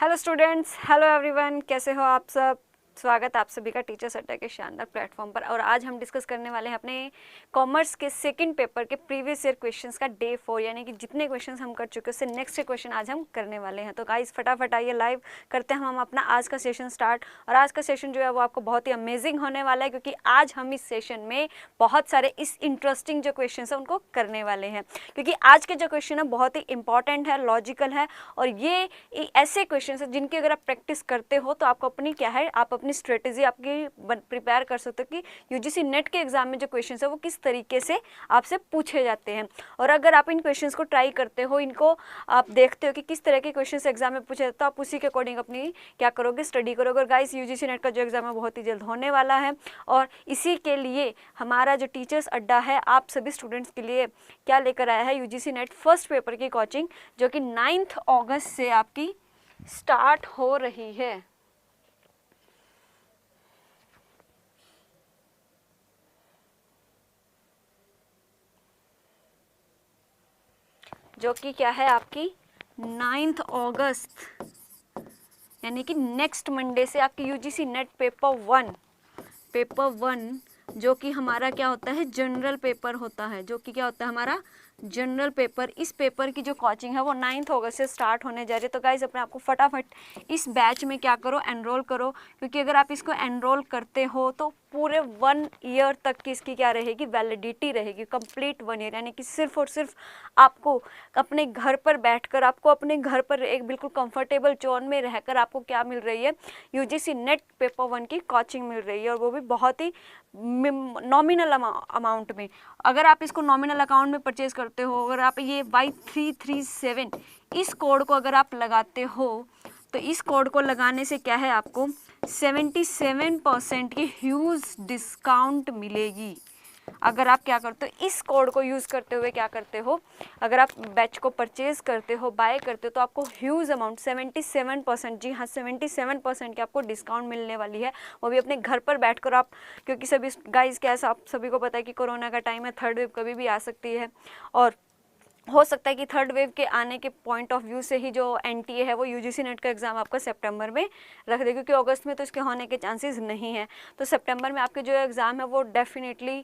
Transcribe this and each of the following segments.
Hello students, hello everyone, कैसे हो आप सब। स्वागत आप सभी का टीचर्स अड्डा के शानदार प्लेटफॉर्म पर। और आज हम डिस्कस करने वाले हैं अपने कॉमर्स के सेकंड पेपर के प्रीवियस ईयर क्वेश्चंस का डे 4, यानी कि जितने क्वेश्चंस हम कर चुके हैं उससे नेक्स्ट क्वेश्चन आज हम करने वाले हैं। तो गाइस फटाफट आइए, लाइव करते हैं हम अपना आज का सेशन स्टार्ट। और आज का सेशन जो है वो आपको बहुत ही अमेजिंग होने वाला है, क्योंकि आज हम इस सेशन में बहुत सारे इस इंटरेस्टिंग जो क्वेश्चन है उनको करने वाले हैं। क्योंकि आज के जो क्वेश्चन है बहुत ही इंपॉर्टेंट है, लॉजिकल है, और ये ऐसे क्वेश्चन है जिनकी अगर आप प्रैक्टिस करते हो तो आपको अपनी क्या है, आप अपनी स्ट्रेटेजी आपकी प्रिपेयर कर सकते हो कि यूजीसी नेट के एग्जाम में जो क्वेश्चन है वो किस तरीके से आपसे पूछे जाते हैं। और अगर आप इन क्वेश्चंस को ट्राई करते हो, इनको आप देखते हो कि किस तरह के क्वेश्चन एग्जाम में पूछे जाते हो, आप उसी के अकॉर्डिंग अपनी क्या करोगे, स्टडी करोगे। और गाइस यूजीसी नेट का जो एग्जाम है बहुत ही जल्द होने वाला है, और इसी के लिए हमारा जो टीचर्स अड्डा है आप सभी स्टूडेंट्स के लिए क्या लेकर आया है, यूजीसी नेट फर्स्ट पेपर की कोचिंग, जो कि 9 अगस्त से आपकी स्टार्ट हो रही है। जो कि क्या है आपकी 9 अगस्त, यानी कि नेक्स्ट मंडे से आपकी यूजीसी नेट पेपर वन जो कि हमारा क्या होता है, जनरल पेपर होता है, जो कि क्या होता है हमारा जनरल पेपर। इस पेपर की जो कोचिंग है वो 9 अगस्त से स्टार्ट होने जा रही है। तो गाइज अपने आपको फटाफट इस बैच में क्या करो, एनरोल करो, क्योंकि अगर आप इसको एनरोल करते हो तो पूरे 1 ईयर तक की इसकी क्या रहेगी, वैलिडिटी रहेगी, कंप्लीट 1 ईयर। यानी कि सिर्फ और सिर्फ आपको अपने घर पर बैठकर, आपको अपने घर पर एक बिल्कुल कंफर्टेबल जोन में रहकर आपको क्या मिल रही है, यूजीसी नेट पेपर 1 की कोचिंग मिल रही है, और वो भी बहुत ही नॉमिनल अमाउंट में। अगर आप इसको नॉमिनल अकाउंट में परचेज करते हो, अगर आप ये Y337 इस कोड को अगर आप लगाते हो, तो इस कोड को लगाने से क्या है, आपको 77% की ह्यूज डिस्काउंट मिलेगी। अगर आप क्या करते हो, इस कोड को यूज़ करते हुए क्या करते हो, अगर आप बैच को परचेज करते हो, बाय करते हो, तो आपको ह्यूज अमाउंट 77%, जी हाँ 77% की आपको डिस्काउंट मिलने वाली है, वो भी अपने घर पर बैठकर आप। क्योंकि सभी गाइज कैसा आप सभी को पता है कि कोरोना का टाइम है, थर्ड वेव कभी भी आ सकती है, और हो सकता है कि थर्ड वेव के आने के पॉइंट ऑफ व्यू से ही जो एनटीए है वो यूजीसी नेट का एग्ज़ाम आपका सितंबर में रख दे, क्योंकि अगस्त में तो इसके होने के चांसेस नहीं है। तो सितंबर में आपके जो एग्ज़ाम है वो डेफिनेटली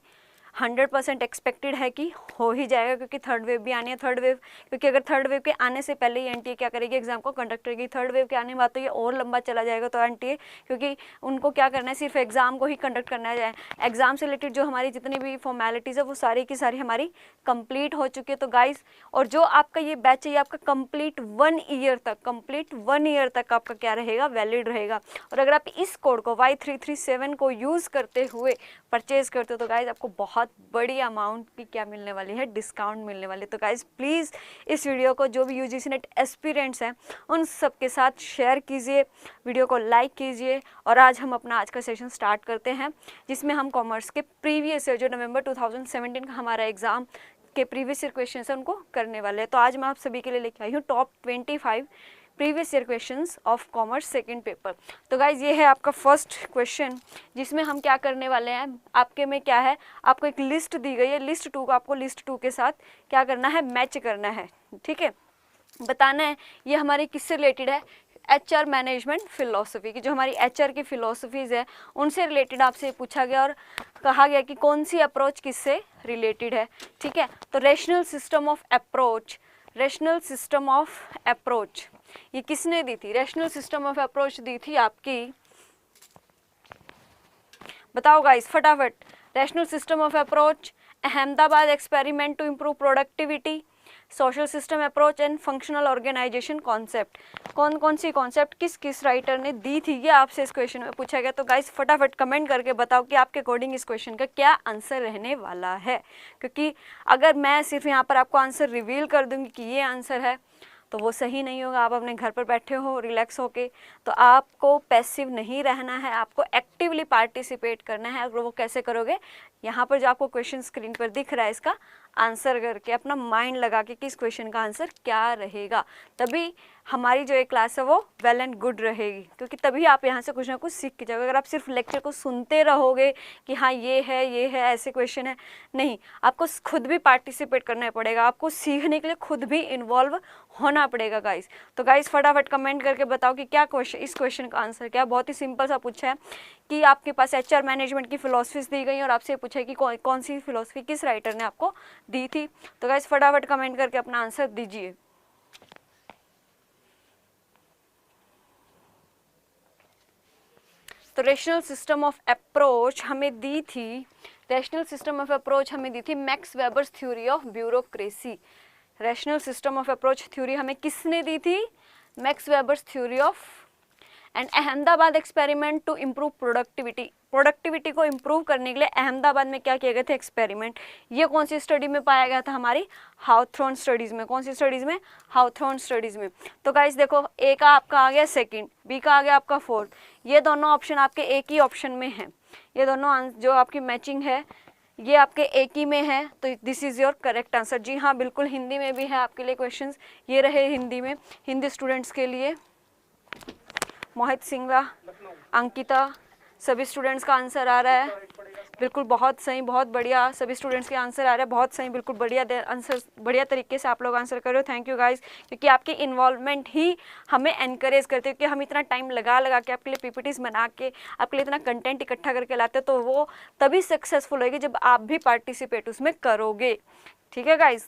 100% एक्सपेक्टेड है कि हो ही जाएगा, क्योंकि थर्ड वेव भी आनी है। थर्ड वेव, क्योंकि अगर थर्ड वेव के आने से पहले ही एनटीए क्या करेगी, एग्जाम को कंडक्ट करेगी। थर्ड वेव के आने बाद तो ये और लंबा चला जाएगा, तो एनटीए, क्योंकि उनको क्या करना है, सिर्फ एग्जाम को ही कंडक्ट करना है। एग्जाम से रिलेटेड जो हमारी जितनी भी फॉर्मेलिटीज़ है वो सारी की सारी हमारी कंप्लीट हो चुकी है। तो गाइस, और जो आपका ये बैच है ये आपका कंप्लीट 1 ईयर तक आपका क्या रहेगा, वैलिड रहेगा। और अगर आप इस कोड को Y337 को यूज़ करते हुए परचेज करते हो तो गाइज आपको बहुत बड़ी अमाउंट की क्या मिलने वाली है, डिस्काउंट मिलने वाली है। तो गाइज प्लीज़ इस वीडियो को जो भी यूजीसी नेट एस्पिरेंट्स हैं उन सब के साथ शेयर कीजिए, वीडियो को लाइक कीजिए। और आज हम अपना आज का सेशन स्टार्ट करते हैं, जिसमें हम कॉमर्स के प्रीवियस ईयर जो नवंबर 2017 का हमारा एग्ज़ाम के प्रीवियस ईयर क्वेश्चन है उनको करने वाले हैं। तो आज मैं आप सभी के लिए लेके आई हूँ top 25 previous year questions of commerce second paper. तो गाइज ये है आपका फर्स्ट क्वेश्चन, जिसमें हम क्या करने वाले हैं, आपके में क्या है, आपको एक लिस्ट दी गई है, लिस्ट 2 को आपको लिस्ट 2 के साथ क्या करना है, मैच करना है, ठीक है, बताना है ये हमारी किससे रिलेटेड है, HR मैनेजमेंट फिलोसफी की, जो हमारी HR की फिलोसफीज़ है उनसे रिलेटेड आपसे पूछा गया और कहा गया कि कौन सी अप्रोच किससे रिलेटेड है, ठीक है। तो रेशनल सिस्टम ऑफ अप्रोच ये किसने दी थी, रेशनल सिस्टम ऑफ अप्रोच दी थी आपकी, बताओ गाइस फटाफट। Rational system of approach, Ahmedabad experiment to improve productivity, social system approach and functional organisation concept. कौन कौन सी कॉन्सेप्ट किस किस राइटर ने दी थी, ये आपसे इस क्वेश्चन में पूछा गया। तो गाइस फटाफट कमेंट करके बताओ कि आपके अकॉर्डिंग इस क्वेश्चन का क्या आंसर रहने वाला है, क्योंकि अगर मैं सिर्फ यहाँ पर आपको आंसर रिवील कर दूंगी कि ये आंसर है तो वो सही नहीं होगा। आप अपने घर पर बैठे हो रिलैक्स होके, तो आपको पैसिव नहीं रहना है, आपको एक्टिवली पार्टिसिपेट करना है। और वो कैसे करोगे, यहाँ पर जो आपको क्वेश्चन स्क्रीन पर दिख रहा है इसका आंसर करके अपना माइंड लगा के कि इस क्वेश्चन का आंसर क्या रहेगा, तभी हमारी जो ये क्लास है वो वेल एंड गुड रहेगी, क्योंकि तभी आप यहाँ से कुछ ना कुछ सीख के जाओगे। अगर आप सिर्फ लेक्चर को सुनते रहोगे कि हाँ ये है ऐसे क्वेश्चन है, नहीं, आपको खुद भी पार्टिसिपेट करना पड़ेगा, आपको सीखने के लिए खुद भी इन्वॉल्व होना पड़ेगा गाइस। तो गाइस फटाफट कमेंट करके बताओ कि क्या क्वेश्चन, इस क्वेश्चन का आंसर क्या। बहुत ही सिंपल सा पूछा है कि आपके पास एचआर मैनेजमेंट की फिलॉसफीज दी गई और आपसे पूछा है कि कौन सी फिलॉसफी किस राइटर ने आपको दी थी। तो गाइस फटाफट कमेंट करके अपना आंसर दीजिए। तो रेशनल सिस्टम ऑफ अप्रोच हमें दी थी, रेशनल सिस्टम ऑफ अप्रोच हमें दी थी Max Weber's theory of bureaucracy. Rational system of approach theory हमें किसने दी थी? Max Weber's theory of. And Ahmedabad experiment to improve productivity को इम्प्रूव करने के लिए अहमदाबाद में क्या किए गए थे? एक्सपेरिमेंट। ये कौन सी स्टडी में पाया गया था? हमारी हाउथॉर्न स्टडीज़ में। कौन सी स्टडीज़ में? हाउथॉर्न स्टडीज़ में। तो गाइस देखो, ए का आपका आ गया सेकंड, बी का आ गया आपका फोर्थ, ये दोनों ऑप्शन आपके एक ही ऑप्शन में हैं। ये दोनों जो आपकी मैचिंग है ये आपके एक ही में है, तो this is your correct answer. जी हाँ बिल्कुल, हिंदी में भी है आपके लिए क्वेश्चंस, ये रहे हिंदी में, हिंदी स्टूडेंट्स के लिए। मोहित सिंगला, अंकिता, सभी स्टूडेंट्स का आंसर आ रहा है बिल्कुल, बहुत सही, बहुत बढ़िया, सभी स्टूडेंट्स के आंसर आ रहा है, बहुत सही, बिल्कुल बढ़िया आंसर, बढ़िया तरीके से आप लोग आंसर कर रहे हो। थैंक यू गाइस, क्योंकि आपकी इन्वॉल्वमेंट ही हमें एनकरेज करते हैं, क्योंकि हम इतना टाइम लगा के आपके लिए पीपीटीज बना के आपके लिए इतना कंटेंट इकट्ठा करके लाते हैं, तो वो तभी सक्सेसफुल होगी जब आप भी पार्टिसिपेट उसमें करोगे। ठीक है गाइज,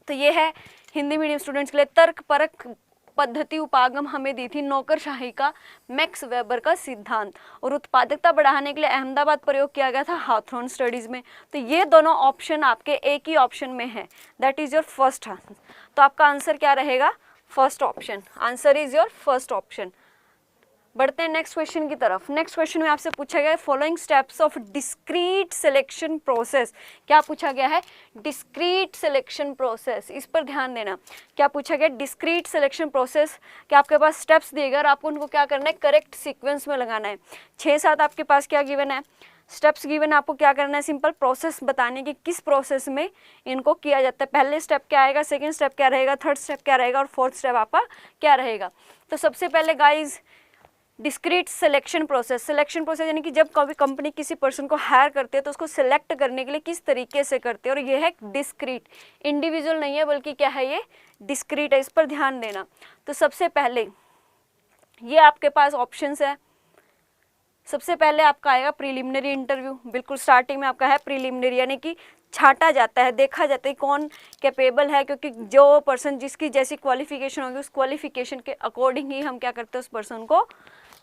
तो ये है हिंदी मीडियम स्टूडेंट्स के लिए। तर्क परक पद्धति उपागम हमें दी थी नौकरशाही का मैक्स वेबर का सिद्धांत, और उत्पादकता बढ़ाने के लिए अहमदाबाद प्रयोग किया गया था हाउथॉर्न स्टडीज में। तो ये दोनों ऑप्शन आपके एक ही ऑप्शन में है, that is your first answer. तो आपका आंसर क्या रहेगा? First option, answer is your first option. बढ़ते हैं नेक्स्ट क्वेश्चन की तरफ। नेक्स्ट क्वेश्चन में आपसे पूछा गया है following steps of discrete selection process. क्या पूछा गया है? डिस्क्रीट सिलेक्शन प्रोसेस, इस पर ध्यान देना। क्या पूछा गया? डिस्क्रीट सिलेक्शन प्रोसेस के आपके पास स्टेप्स दिए गए और आपको उनको क्या करना है? करेक्ट सीक्वेंस में लगाना है। 6-7 आपके पास क्या गिवन है? Steps given. आपको क्या करना है? सिंपल प्रोसेस बताने की किस प्रोसेस में इनको किया जाता है। पहले स्टेप क्या आएगा, सेकेंड स्टेप क्या रहेगा, थर्ड स्टेप क्या रहेगा और फोर्थ स्टेप आपका क्या रहेगा। तो सबसे पहले guys discrete selection process, selection process यानी कि जब कभी कंपनी किसी पर्सन को हायर करती है तो उसको सिलेक्ट करने के लिए किस तरीके से करते हैं, और ये है डिस्क्रीट, इंडिविजुअल नहीं है बल्कि क्या है, ये डिस्क्रीट है, इस पर ध्यान देना। तो सबसे पहले ये आपके पास ऑप्शंस है। सबसे पहले आपका आएगा प्रीलिमिनरी इंटरव्यू, बिल्कुल स्टार्टिंग में आपका है प्रीलिमिनरी, यानी कि छांटा जाता है, देखा जाता है कौन कैपेबल है, क्योंकि जो पर्सन जिसकी जैसी क्वालिफिकेशन होगी उस क्वालिफिकेशन के अकॉर्डिंग ही हम क्या करते हैं, उस पर्सन को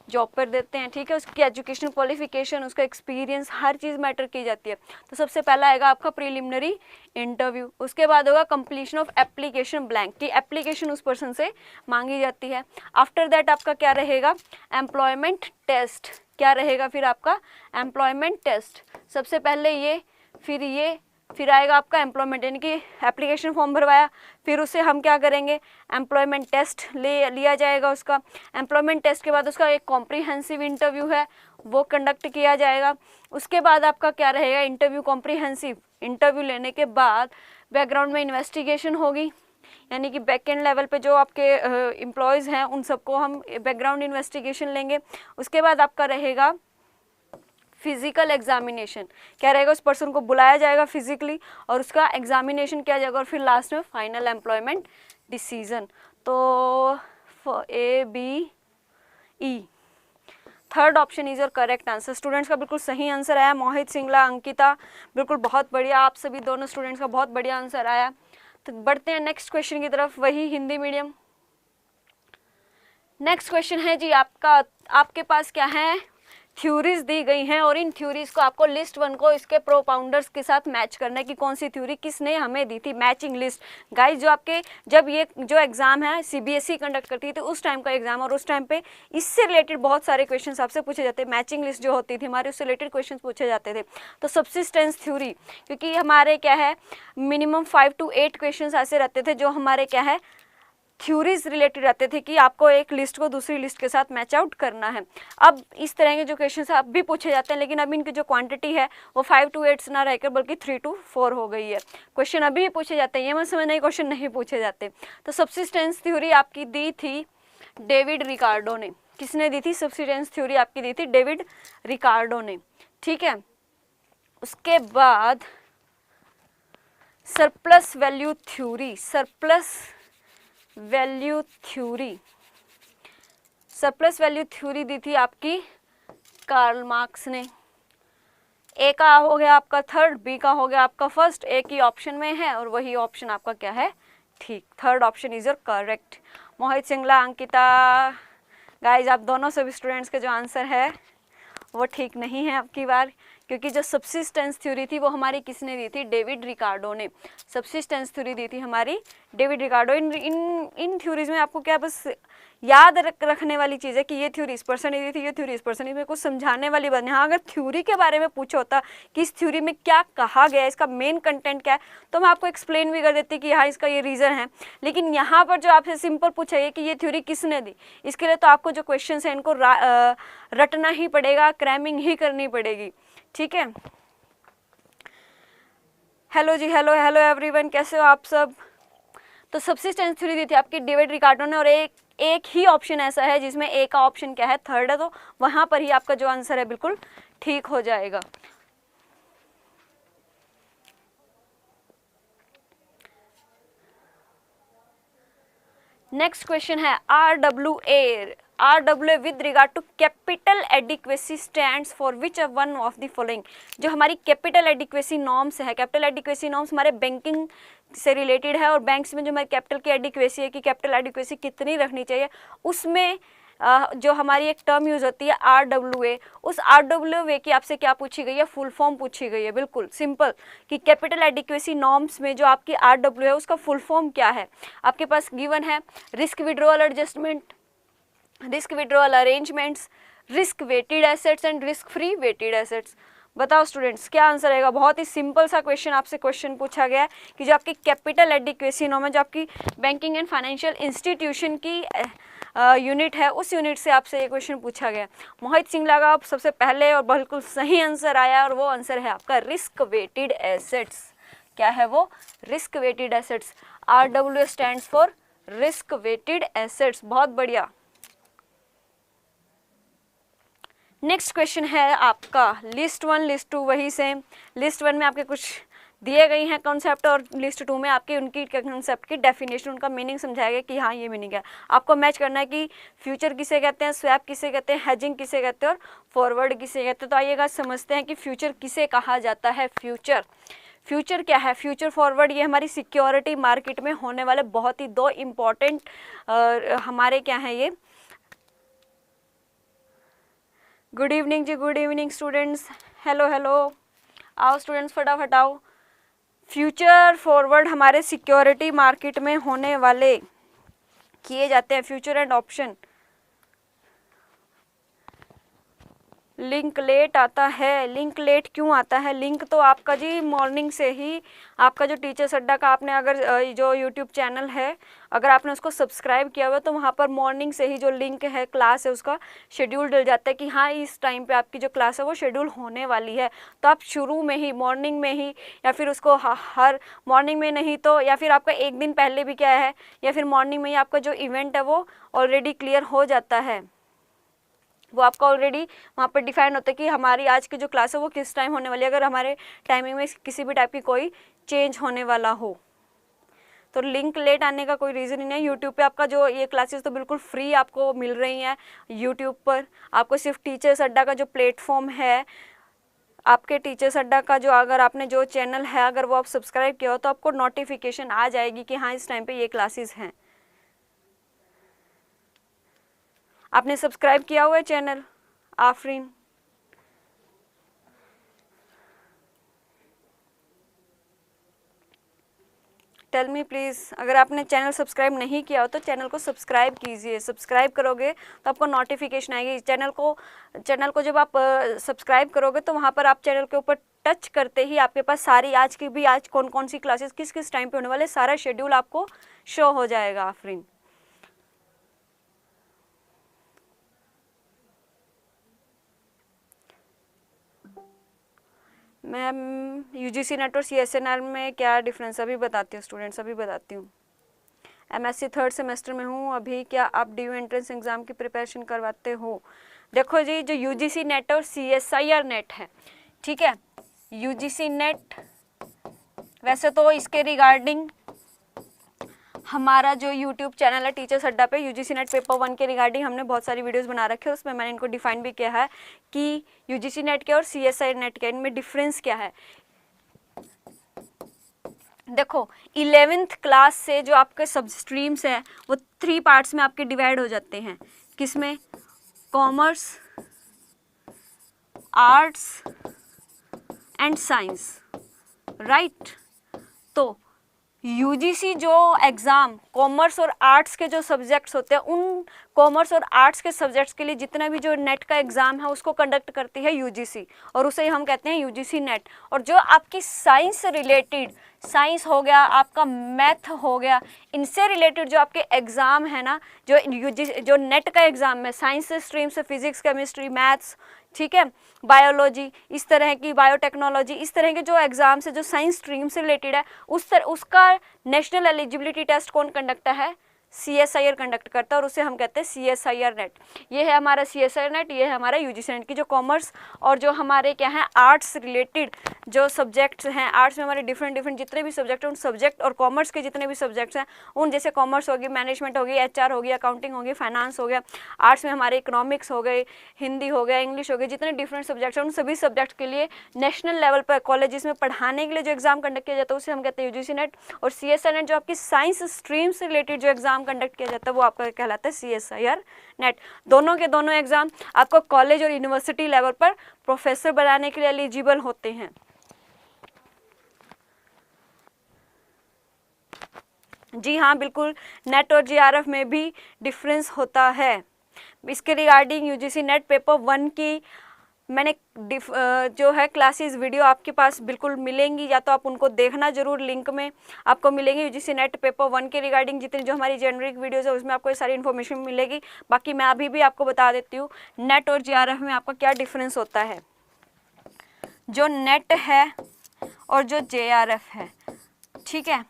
जॉब पर देते हैं। ठीक है, उसकी एजुकेशन क्वालिफिकेशन, उसका एक्सपीरियंस, हर चीज़ मैटर की जाती है। तो सबसे पहला आएगा आपका प्रीलिमिनरी इंटरव्यू। उसके बाद होगा कंप्लीशन ऑफ एप्लीकेशन ब्लैंक, की एप्लीकेशन उस पर्सन से मांगी जाती है। आफ्टर दैट आपका क्या रहेगा? Employment test. क्या रहेगा फिर आपका? Employment test. सबसे पहले ये, फिर आएगा आपका एम्प्लॉयमेंट, यानी कि एप्लीकेशन फॉर्म भरवाया, फिर उसे हम क्या करेंगे? एम्प्लॉयमेंट टेस्ट लिया जाएगा उसका। एम्प्लॉयमेंट टेस्ट के बाद उसका एक कॉम्प्रिहेंसिव इंटरव्यू है वो कंडक्ट किया जाएगा। उसके बाद आपका क्या रहेगा? इंटरव्यू, कॉम्प्रिहेंसिव इंटरव्यू लेने के बाद बैकग्राउंड में इन्वेस्टिगेशन होगी, यानी कि बैक एंड लेवल पे जो आपके एम्प्लॉयज़ हैं उन सबको हम बैकग्राउंड इन्वेस्टिगेशन लेंगे। उसके बाद आपका रहेगा फिजिकल एग्जामिनेशन। क्या रहेगा? उस पर्सन को बुलाया जाएगा फिजिकली और उसका एग्जामिनेशन किया जाएगा, और फिर लास्ट में फाइनल एम्प्लॉयमेंट डिसीजन। तो A, B, E, third option is your correct answer. Students का बिल्कुल सही आंसर आया। मोहित सिंगला, अंकिता, बिल्कुल बहुत बढ़िया, आप सभी दोनों स्टूडेंट्स का बहुत बढ़िया आंसर आया। तो बढ़ते हैं नेक्स्ट क्वेश्चन की तरफ, वही हिंदी मीडियम। नेक्स्ट क्वेश्चन है जी आपके पास क्या है? थ्योरीज दी गई हैं और इन थ्योरीज को आपको लिस्ट 1 को इसके प्रोपाउंडर्स के साथ मैच करना है कि कौन सी थ्योरी किसने हमें दी थी। मैचिंग लिस्ट गाइस, जो आपके जब ये जो एग्जाम है सीबीएसई कंडक्ट करती थी उस टाइम का एग्जाम, और उस टाइम पे इससे रिलेटेड बहुत सारे क्वेश्चंस आपसे पूछे जाते हैं। मैचिंग लिस्ट जो होती थी हमारे, उससे रिलेटेड क्वेश्चन पूछे जाते थे। तो सब्सिस्टेंस थ्योरी, क्योंकि हमारे क्या है मिनिमम 5 to 8 क्वेश्चन ऐसे रहते थे जो हमारे क्या है थ्योरीज रिलेटेड रहते थे कि आपको एक लिस्ट को दूसरी लिस्ट के साथ मैच आउट करना है। अब इस तरह के जो क्वेश्चन अब भी पूछे जाते हैं, लेकिन अब इनकी जो क्वांटिटी है वो 5 to 8 ना रहकर बल्कि 3 to 4 हो गई है। क्वेश्चन अभी भी पूछे जाते हैं, ये मत समझ नहीं क्वेश्चन नहीं पूछे जाते। तो सब्सिस्टेंस थ्योरी आपकी दी थी डेविड रिकार्डो ने। किसने दी थी? सब्सिस्टेंस थ्योरी आपकी दी थी डेविड रिकार्डो ने, ठीक है। उसके बाद surplus value theory, surplus value theory, surplus value theory दी थी आपकी कार्ल मार्क्स ने। ए का हो गया आपका थर्ड, बी का हो गया आपका फर्स्ट, एक ही ऑप्शन में है और वही ऑप्शन आपका क्या है? ठीक, third option is your correct. Mohit Singla, Ankita, guys आप दोनों सभी स्टूडेंट्स के जो आंसर है वो ठीक नहीं है आपकी बार, क्योंकि जो सब्सिस्टेंस थ्योरी थी वो हमारी किसने दी थी? डेविड रिकार्डो ने। सब्सिस्टेंस थ्योरी दी थी हमारी डेविड रिकार्डो। इन थ्योरीज में आपको क्या बस याद रखने वाली चीज़ है कि ये थ्योरी इस पर्सन ने दी थी, ये थ्योरी इस पर्सन ने, कुछ समझाने वाली बात नहीं। हाँ, अगर थ्योरी के बारे में पूछा होता कि इस थ्योरी में क्या कहा गया है, इसका मेन कंटेंट क्या है, तो मैं आपको एक्सप्लेन भी कर देती कि हाँ इसका ये रीज़न है। लेकिन यहाँ पर जो आपसे सिंपल पूछा है कि ये थ्योरी किसने दी, इसके लिए तो आपको जो क्वेश्चन है इनको रटना ही पड़ेगा, क्रैमिंग ही करनी पड़ेगी, ठीक है। हेलो जी, हेलो हेलो एवरीवन, कैसे हो आप सब? तो सब्सिस्टेंस थ्योरी दी थी आपकी डेविड रिकार्डो ने, और एक ही ऑप्शन ऐसा है जिसमें ए का ऑप्शन क्या है? थर्ड है, तो वहां पर ही आपका जो आंसर है बिल्कुल ठीक हो जाएगा। नेक्स्ट क्वेश्चन है RWA with regard to capital adequacy stands for which one of the following. जो हमारी कैपिटल एडिक्वेसी नॉर्म्स है, कैपिटल एडिक्वेसी नॉर्म्स हमारे बैंकिंग से रिलेटेड है, और बैंक्स में जो हमारी कैपिटल की एडिक्वेसी है कि कैपिटल एडिक्वेसी कितनी रखनी चाहिए, उसमें जो हमारी एक टर्म यूज होती है RWA, उस RWA की आपसे क्या पूछी गई है? फुल फॉर्म पूछी गई है। बिल्कुल सिंपल कि कैपिटल एडिक्वेसी नॉर्म्स में जो आपकी RWA है उसका फुल फॉर्म क्या है? आपके पास गिवन है risk withdrawal adjustment, risk withdrawal arrangements, risk weighted assets and risk free weighted assets. बताओ स्टूडेंट्स क्या आंसर आएगा? बहुत ही सिंपल सा क्वेश्चन आपसे क्वेश्चन पूछा गया है कि जो आपकी कैपिटल एडिक्वेसी नॉर्म है, जो आपकी बैंकिंग एंड फाइनेंशियल इंस्टीट्यूशन की यूनिट है, उस यूनिट से आपसे ये क्वेश्चन पूछा गया। मोहित सिंगला का सबसे पहले और बिल्कुल सही आंसर आया, और वो आंसर है आपका रिस्क वेटेड एसेट्स। क्या है वो? Risk weighted assets. RWA stands for risk weighted assets. बहुत बढ़िया। नेक्स्ट क्वेश्चन है आपका लिस्ट 1 लिस्ट 2 वही सेम। लिस्ट 1 में आपके कुछ दिए गई हैं कॉन्सेप्ट, और लिस्ट 2 में आपके उनकी कॉन्सेप्ट की डेफिनेशन, उनका मीनिंग समझाएगा कि हाँ ये मीनिंग है। आपको मैच करना है कि फ्यूचर किसे कहते हैं, स्वैप किसे कहते हैं, हेजिंग किसे कहते हैं और फॉरवर्ड किसे कहते हैं। तो आइएगा समझते हैं कि फ्यूचर किसे कहा जाता है। फ्यूचर क्या है? फ्यूचर फॉरवर्ड ये हमारी सिक्योरिटी मार्केट में होने वाले बहुत ही दो इम्पॉर्टेंट हमारे क्या हैं ये। Good evening ji, good evening students, hello hello, आओ स्टूडेंट्स फटाफट आओ। फ्यूचर फॉरवर्ड हमारे सिक्योरिटी मार्केट में होने वाले किए जाते हैं। Future and option. Link late आता है। लिंक लेट क्यों आता है? लिंक तो आपका जी मॉर्निंग से ही आपका जो टीचर्स अड्डा का आपने अगर जो यूट्यूब चैनल है अगर आपने उसको सब्सक्राइब किया हुआ तो वहाँ पर मॉर्निंग से ही जो लिंक है क्लास है उसका शेड्यूल डल जाता है कि हाँ इस टाइम पे आपकी जो क्लास है वो शेड्यूल होने वाली है। तो आप शुरू में ही मॉर्निंग में ही या फिर उसको हर मॉर्निंग में नहीं तो या फिर आपका एक दिन पहले भी क्या है या फिर मॉर्निंग में ही आपका जो इवेंट है वो ऑलरेडी क्लियर हो जाता है। वो आपका ऑलरेडी वहाँ पर डिफाइन होता है कि हमारी आज की जो क्लास है वो किस टाइम होने वाली है, अगर हमारे टाइमिंग में किसी भी टाइप की कोई चेंज होने वाला हो। तो लिंक लेट आने का कोई रीज़न ही नहीं है। यूट्यूब पे आपका जो ये क्लासेस तो बिल्कुल फ्री आपको मिल रही हैं यूट्यूब पर। आपको सिर्फ टीचर्स अड्डा का जो प्लेटफॉर्म है, आपके टीचर्स अड्डा का जो अगर आपने जो चैनल है अगर वो आप सब्सक्राइब किया हो तो आपको नोटिफिकेशन आ जाएगी कि हाँ इस टाइम पे ये क्लासेस हैं। आपने सब्सक्राइब किया हुआ है channel? Afreen, tell me please. अगर आपने चैनल सब्सक्राइब नहीं किया हो तो चैनल को सब्सक्राइब कीजिए। सब्सक्राइब करोगे तो आपको नोटिफिकेशन आएगी। चैनल को जब आप सब्सक्राइब करोगे तो वहाँ पर आप चैनल के ऊपर टच करते ही आपके पास सारी आज की भी आज कौन कौन सी क्लासेस किस किस टाइम पे होने वाले सारा शेड्यूल आपको शो हो जाएगा। आफरीन, मैम यूजीसी नेट और सीएसएनआर में क्या डिफरेंस, अभी बताती हूँ स्टूडेंट्स, अभी बताती हूँ। एमएससी थर्ड सेमेस्टर में हूँ अभी। क्या आप डीयू एंट्रेंस एग्ज़ाम की प्रिपरेशन करवाते हो? देखो जी, जो यूजीसी नेट और सीएसआईआर नेट है, ठीक है, यूजीसी नेट वैसे तो इसके रिगार्डिंग हमारा जो यूट्यूब चैनल है टीचर्स अड्डा पे यूजीसी नेट पेपर 1 के रिगार्डिंग हमने बहुत सारी वीडियोस बना रखे हैं, उसमें मैंने इनको डिफाइन भी किया है कि यूजीसी नेट के और सीएसआई नेट के इनमें डिफरेंस क्या है। देखो 11th क्लास से जो आपके सब स्ट्रीम्स हैं वो 3 पार्ट्स में आपके डिवाइड हो जाते हैं। किसमें? Commerce, arts and science, right. तो यूजीसी जो एग्ज़ाम कॉमर्स और आर्ट्स के जो सब्जेक्ट्स होते हैं, उन कॉमर्स और आर्ट्स के सब्जेक्ट्स के लिए जितना भी जो नेट का एग्ज़ाम है उसको कंडक्ट करती है यूजीसी, और उसे हम कहते हैं यूजीसी नेट। और जो आपकी साइंस से रिलेटेड, साइंस हो गया, आपका मैथ हो गया, इनसे रिलेटेड जो आपके एग्ज़ाम है ना, जो नेट का एग्ज़ाम है, साइंस से स्ट्रीम से फिजिक्स, केमिस्ट्री, मैथ्स, ठीक है, बायोलॉजी, इस तरह की बायोटेक्नोलॉजी, इस तरह के जो एग्ज़ाम्स है जो साइंस स्ट्रीम से रिलेटेड है, उसका नेशनल एलिजिबिलिटी टेस्ट कौन कंडक्ट है? सीएसआईआर कंडक्ट करता है, और उसे हम कहते हैं सीएसआईआर नेट। ये है हमारा सीएसआईआर नेट, ये है हमारा यूजीसी नेट की जो कॉमर्स और जो हमारे क्या है आर्ट्स रिलेटेड जो सब्जेक्ट्स हैं। आर्ट्स में हमारे डिफरेंट जितने भी सब्जेक्ट हैं, उन सब्जेक्ट और कॉमर्स के जितने भी सब्जेक्ट्स हैं उन, जैसे कॉमर्स होगी, मैनेजमेंट होगी, एचआर होगी, अकाउंटिंग होगी, फाइनेंस हो गया। आर्ट्स में हमारे इकोनॉमिक्स हो गए, हिंदी हो गया, इंग्लिश हो गए, जितने डिफरेंट सब्जेक्ट्स हैं उन सभी सब्जेक्ट के लिए नेशनल लेवल पर कॉलेजेस में पढ़ाने के लिए जो एग्जाम कंडक्ट किया जाता है उसे हम कहते हैं यूजीसी नेट। और सीएसआई नेट जो आपकी साइंस स्ट्रीम से रिलेटेड जो एग्जाम कंडक्ट किया जाता है वो आपका कहलाता है सीएसआईआर नेट। दोनों के दोनों एग्जाम आपको कॉलेज और यूनिवर्सिटी लेवल पर प्रोफेसर बनाने के लिए एलिजिबल होते हैं। जी हाँ, बिल्कुल, नेट और जीआरएफ में भी डिफरेंस होता है। इसके रिगार्डिंग यूजीसी नेट पेपर 1 की मैंने जो है क्लासेस वीडियो आपके पास बिल्कुल मिलेंगी, या तो आप उनको देखना जरूर, लिंक में आपको मिलेंगे। यूजीसी नेट पेपर 1 के रिगार्डिंग जितनी जो हमारी जेनरिक वीडियोस है उसमें आपको ये सारी इन्फॉर्मेशन मिलेगी। बाकी मैं अभी भी आपको बता देती हूँ नेट और जीआरएफ में आपका क्या डिफरेंस होता है। जो नेट है और जो जेआरएफ है, ठीक है,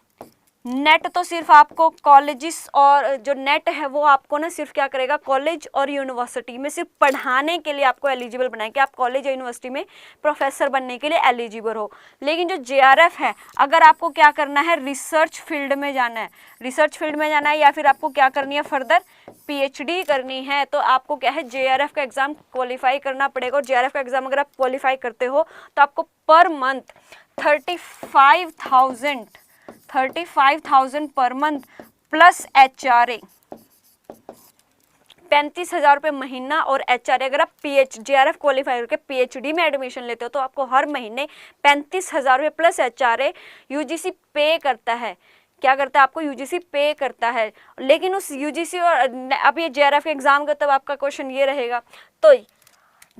नेट तो सिर्फ आपको कॉलेजेस, और जो नेट है वो आपको ना सिर्फ क्या करेगा, कॉलेज और यूनिवर्सिटी में सिर्फ पढ़ाने के लिए आपको एलिजिबल बनाए कि आप कॉलेज या यूनिवर्सिटी में प्रोफेसर बनने के लिए एलिजिबल हो। लेकिन जो जेआरएफ है, अगर आपको क्या करना है, रिसर्च फील्ड में जाना है, रिसर्च फील्ड में जाना है, या फिर आपको क्या करनी है, फर्दर पीएचडी करनी है, तो आपको क्या है, जेआरएफ का एग्जाम क्वालिफाई करना पड़ेगा। और जेआरएफ का एग्जाम अगर आप क्वालिफाई करते हो तो आपको per month 35,000 per month plus HRA 35,000 रुपये महीना, और HRA अगर आप जेआरएफ क्वालिफाई करके पीएचडी में एडमिशन लेते हो तो आपको हर महीने 35,000 रुपये प्लस HRA यूजीसी पे करता है। क्या करता है, आपको यूजीसी पे करता है। लेकिन उस यूजीसी और अब ये जेआरएफ एग्जाम का तब आपका क्वेश्चन ये रहेगा, तो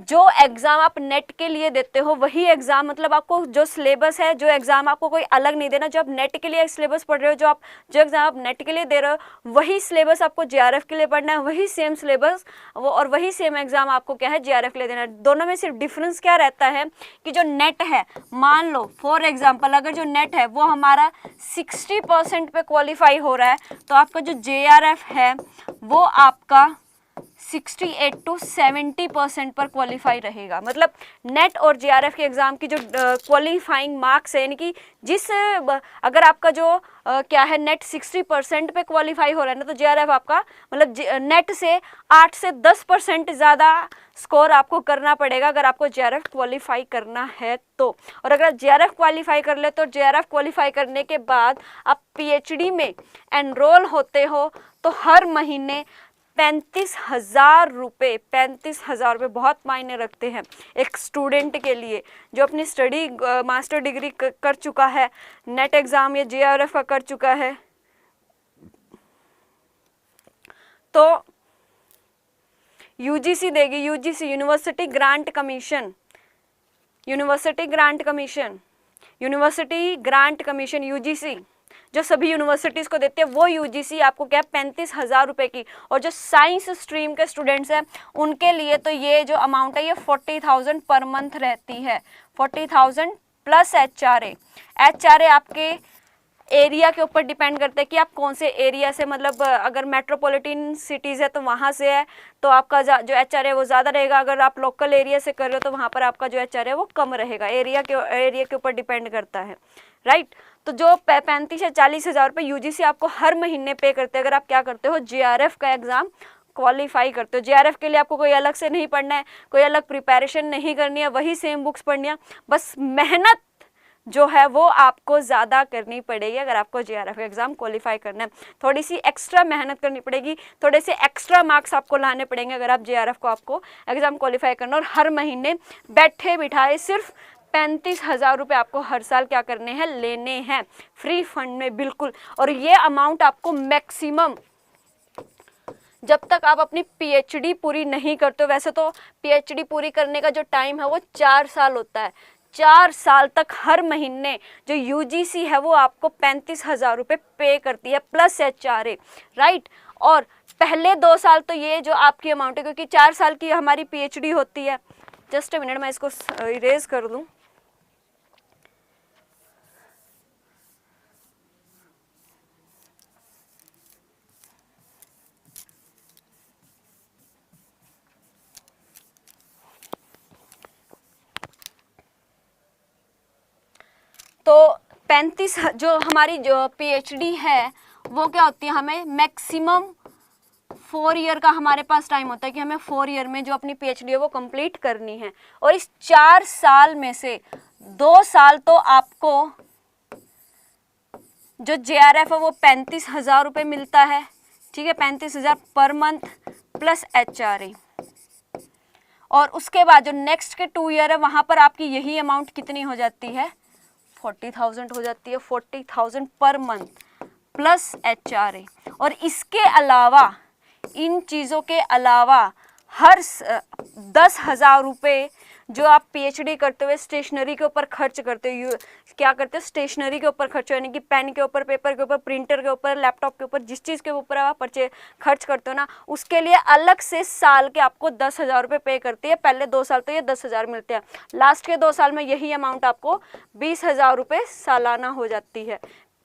जो एग्ज़ाम आप नेट के लिए देते हो वही एग्ज़ाम, मतलब आपको जो सिलेबस है, जो एग्ज़ाम आपको कोई अलग नहीं देना। जो आप नेट के लिए सिलेबस पढ़ रहे हो, जो एग्ज़ाम आप नेट के लिए दे रहे हो वही सिलेबस आपको जेआरएफ के लिए पढ़ना है, वही सेम सिलेबस और वही सेम एग्ज़ाम आपको क्या है जेआरएफ के लिए देना है। दोनों में सिर्फ डिफरेंस क्या रहता है कि जो नेट है, मान लो फॉर एग्जाम्पल अगर जो नेट है वो हमारा 60% पे क्वालिफाई हो रहा है, तो आपका जो जेआरएफ है वो आपका 68 to 70% पर क्वालिफाई रहेगा। मतलब नेट और जेआरएफ के एग्ज़ाम की जो क्वालिफाइंग मार्क्स है, यानी कि अगर आपका जो क्या है नेट 60% पे क्वालिफाई हो रहा है ना, तो जेआरएफ आपका मतलब नेट से 8 से 10% ज़्यादा स्कोर आपको करना पड़ेगा अगर आपको जेआरएफ क्वालिफाई करना है तो। और अगर जेआरएफ क्वालिफाई कर ले तो जेआरएफ क्वालिफाई करने के बाद आप पीएचडी में एनरोल होते हो तो हर महीने 35,000 रुपये, 35,000 रुपये बहुत मायने रखते हैं एक स्टूडेंट के लिए जो अपनी स्टडी मास्टर डिग्री कर चुका है, नेट एग्ज़ाम या जेआरएफ का कर चुका है। तो यूजीसी देगी, UGC university grant commission, university grant commission UGC जो सभी यूनिवर्सिटीज़ को देती है, वो यूजीसी आपको क्या है 35,000 रुपये की। और जो साइंस स्ट्रीम के स्टूडेंट्स हैं उनके लिए तो ये जो अमाउंट है ये 40,000 पर मंथ रहती है, 40,000 प्लस HRA। HRA आपके एरिया के ऊपर डिपेंड करता है कि आप कौन से एरिया से, मतलब अगर मेट्रोपॉलिटन सिटीज़ है तो वहाँ से है तो आपका जो HRA है वो ज़्यादा रहेगा। अगर आप लोकल एरिया से कर रहे हो तो वहाँ पर आपका जो HRA है वो कम रहेगा। एरिया के ऊपर डिपेंड करता है, राइट। तो जो 35 या 40,000 रुपये यूजीसी आपको हर महीने पे करते हैं अगर आप क्या करते हो, JRF का एग्ज़ाम क्वालिफाई करते हो। JRF के लिए आपको कोई अलग से नहीं पढ़ना है, कोई अलग प्रिपरेशन नहीं करनी है, वही सेम बुक्स पढ़नी है, बस मेहनत जो है वो आपको ज़्यादा करनी पड़ेगी। अगर आपको JRF का एग्ज़ाम क्वालिफाई करना है थोड़ी सी एक्स्ट्रा मेहनत करनी पड़ेगी, थोड़े से एक्स्ट्रा मार्क्स आपको लाने पड़ेंगे अगर आप JRF को आपको एग्ज़ाम क्वालिफाई करना। और हर महीने बैठे बिठाए सिर्फ 35,000 रुपये आपको हर साल क्या करने हैं, लेने हैं फ्री फंड में, बिल्कुल। और ये अमाउंट आपको मैक्सिमम जब तक आप अपनी PhD पूरी नहीं करते हो, वैसे तो PhD पूरी करने का जो टाइम है वो 4 साल होता है, 4 साल तक हर महीने जो यूजीसी है वो आपको 35,000 रुपये पे करती है प्लस HRA, राइट। और पहले 2 साल तो ये जो आपकी अमाउंट है, क्योंकि 4 साल की हमारी PhD होती है। जस्ट अ मिनट, मैं इसको इरेज कर दूं। तो 35 जो हमारी जो PhD है वो क्या होती है, हमें मैक्सिमम 4 ईयर का हमारे पास टाइम होता है कि हमें 4 ईयर में जो अपनी PhD है वो कंप्लीट करनी है। और इस 4 साल में से 2 साल तो आपको जो JRF है वो 35,000 रुपये मिलता है, ठीक है, 35,000 पर मंथ प्लस HRA। और उसके बाद जो नेक्स्ट के 2 ईयर है वहाँ पर आपकी यही अमाउंट कितनी हो जाती है, 40,000 हो जाती है, 40,000 पर मंथ प्लस HRA। और इसके अलावा, इन चीज़ों के अलावा हर 10,000 रुपये जो आप PhD करते हुए स्टेशनरी के ऊपर खर्च करते हो, क्या करते हो, स्टेशनरी के ऊपर खर्च, यानी कि पेन के ऊपर, पेपर के ऊपर, प्रिंटर के ऊपर, लैपटॉप के ऊपर, जिस चीज़ के ऊपर आप खर्च करते हो ना, उसके लिए अलग से साल के आपको 10,000 रुपये पे करती है। पहले 2 साल तो ये 10,000 मिलते हैं, लास्ट के 2 साल में यही अमाउंट आपको 20,000 रुपये सालाना हो जाती है,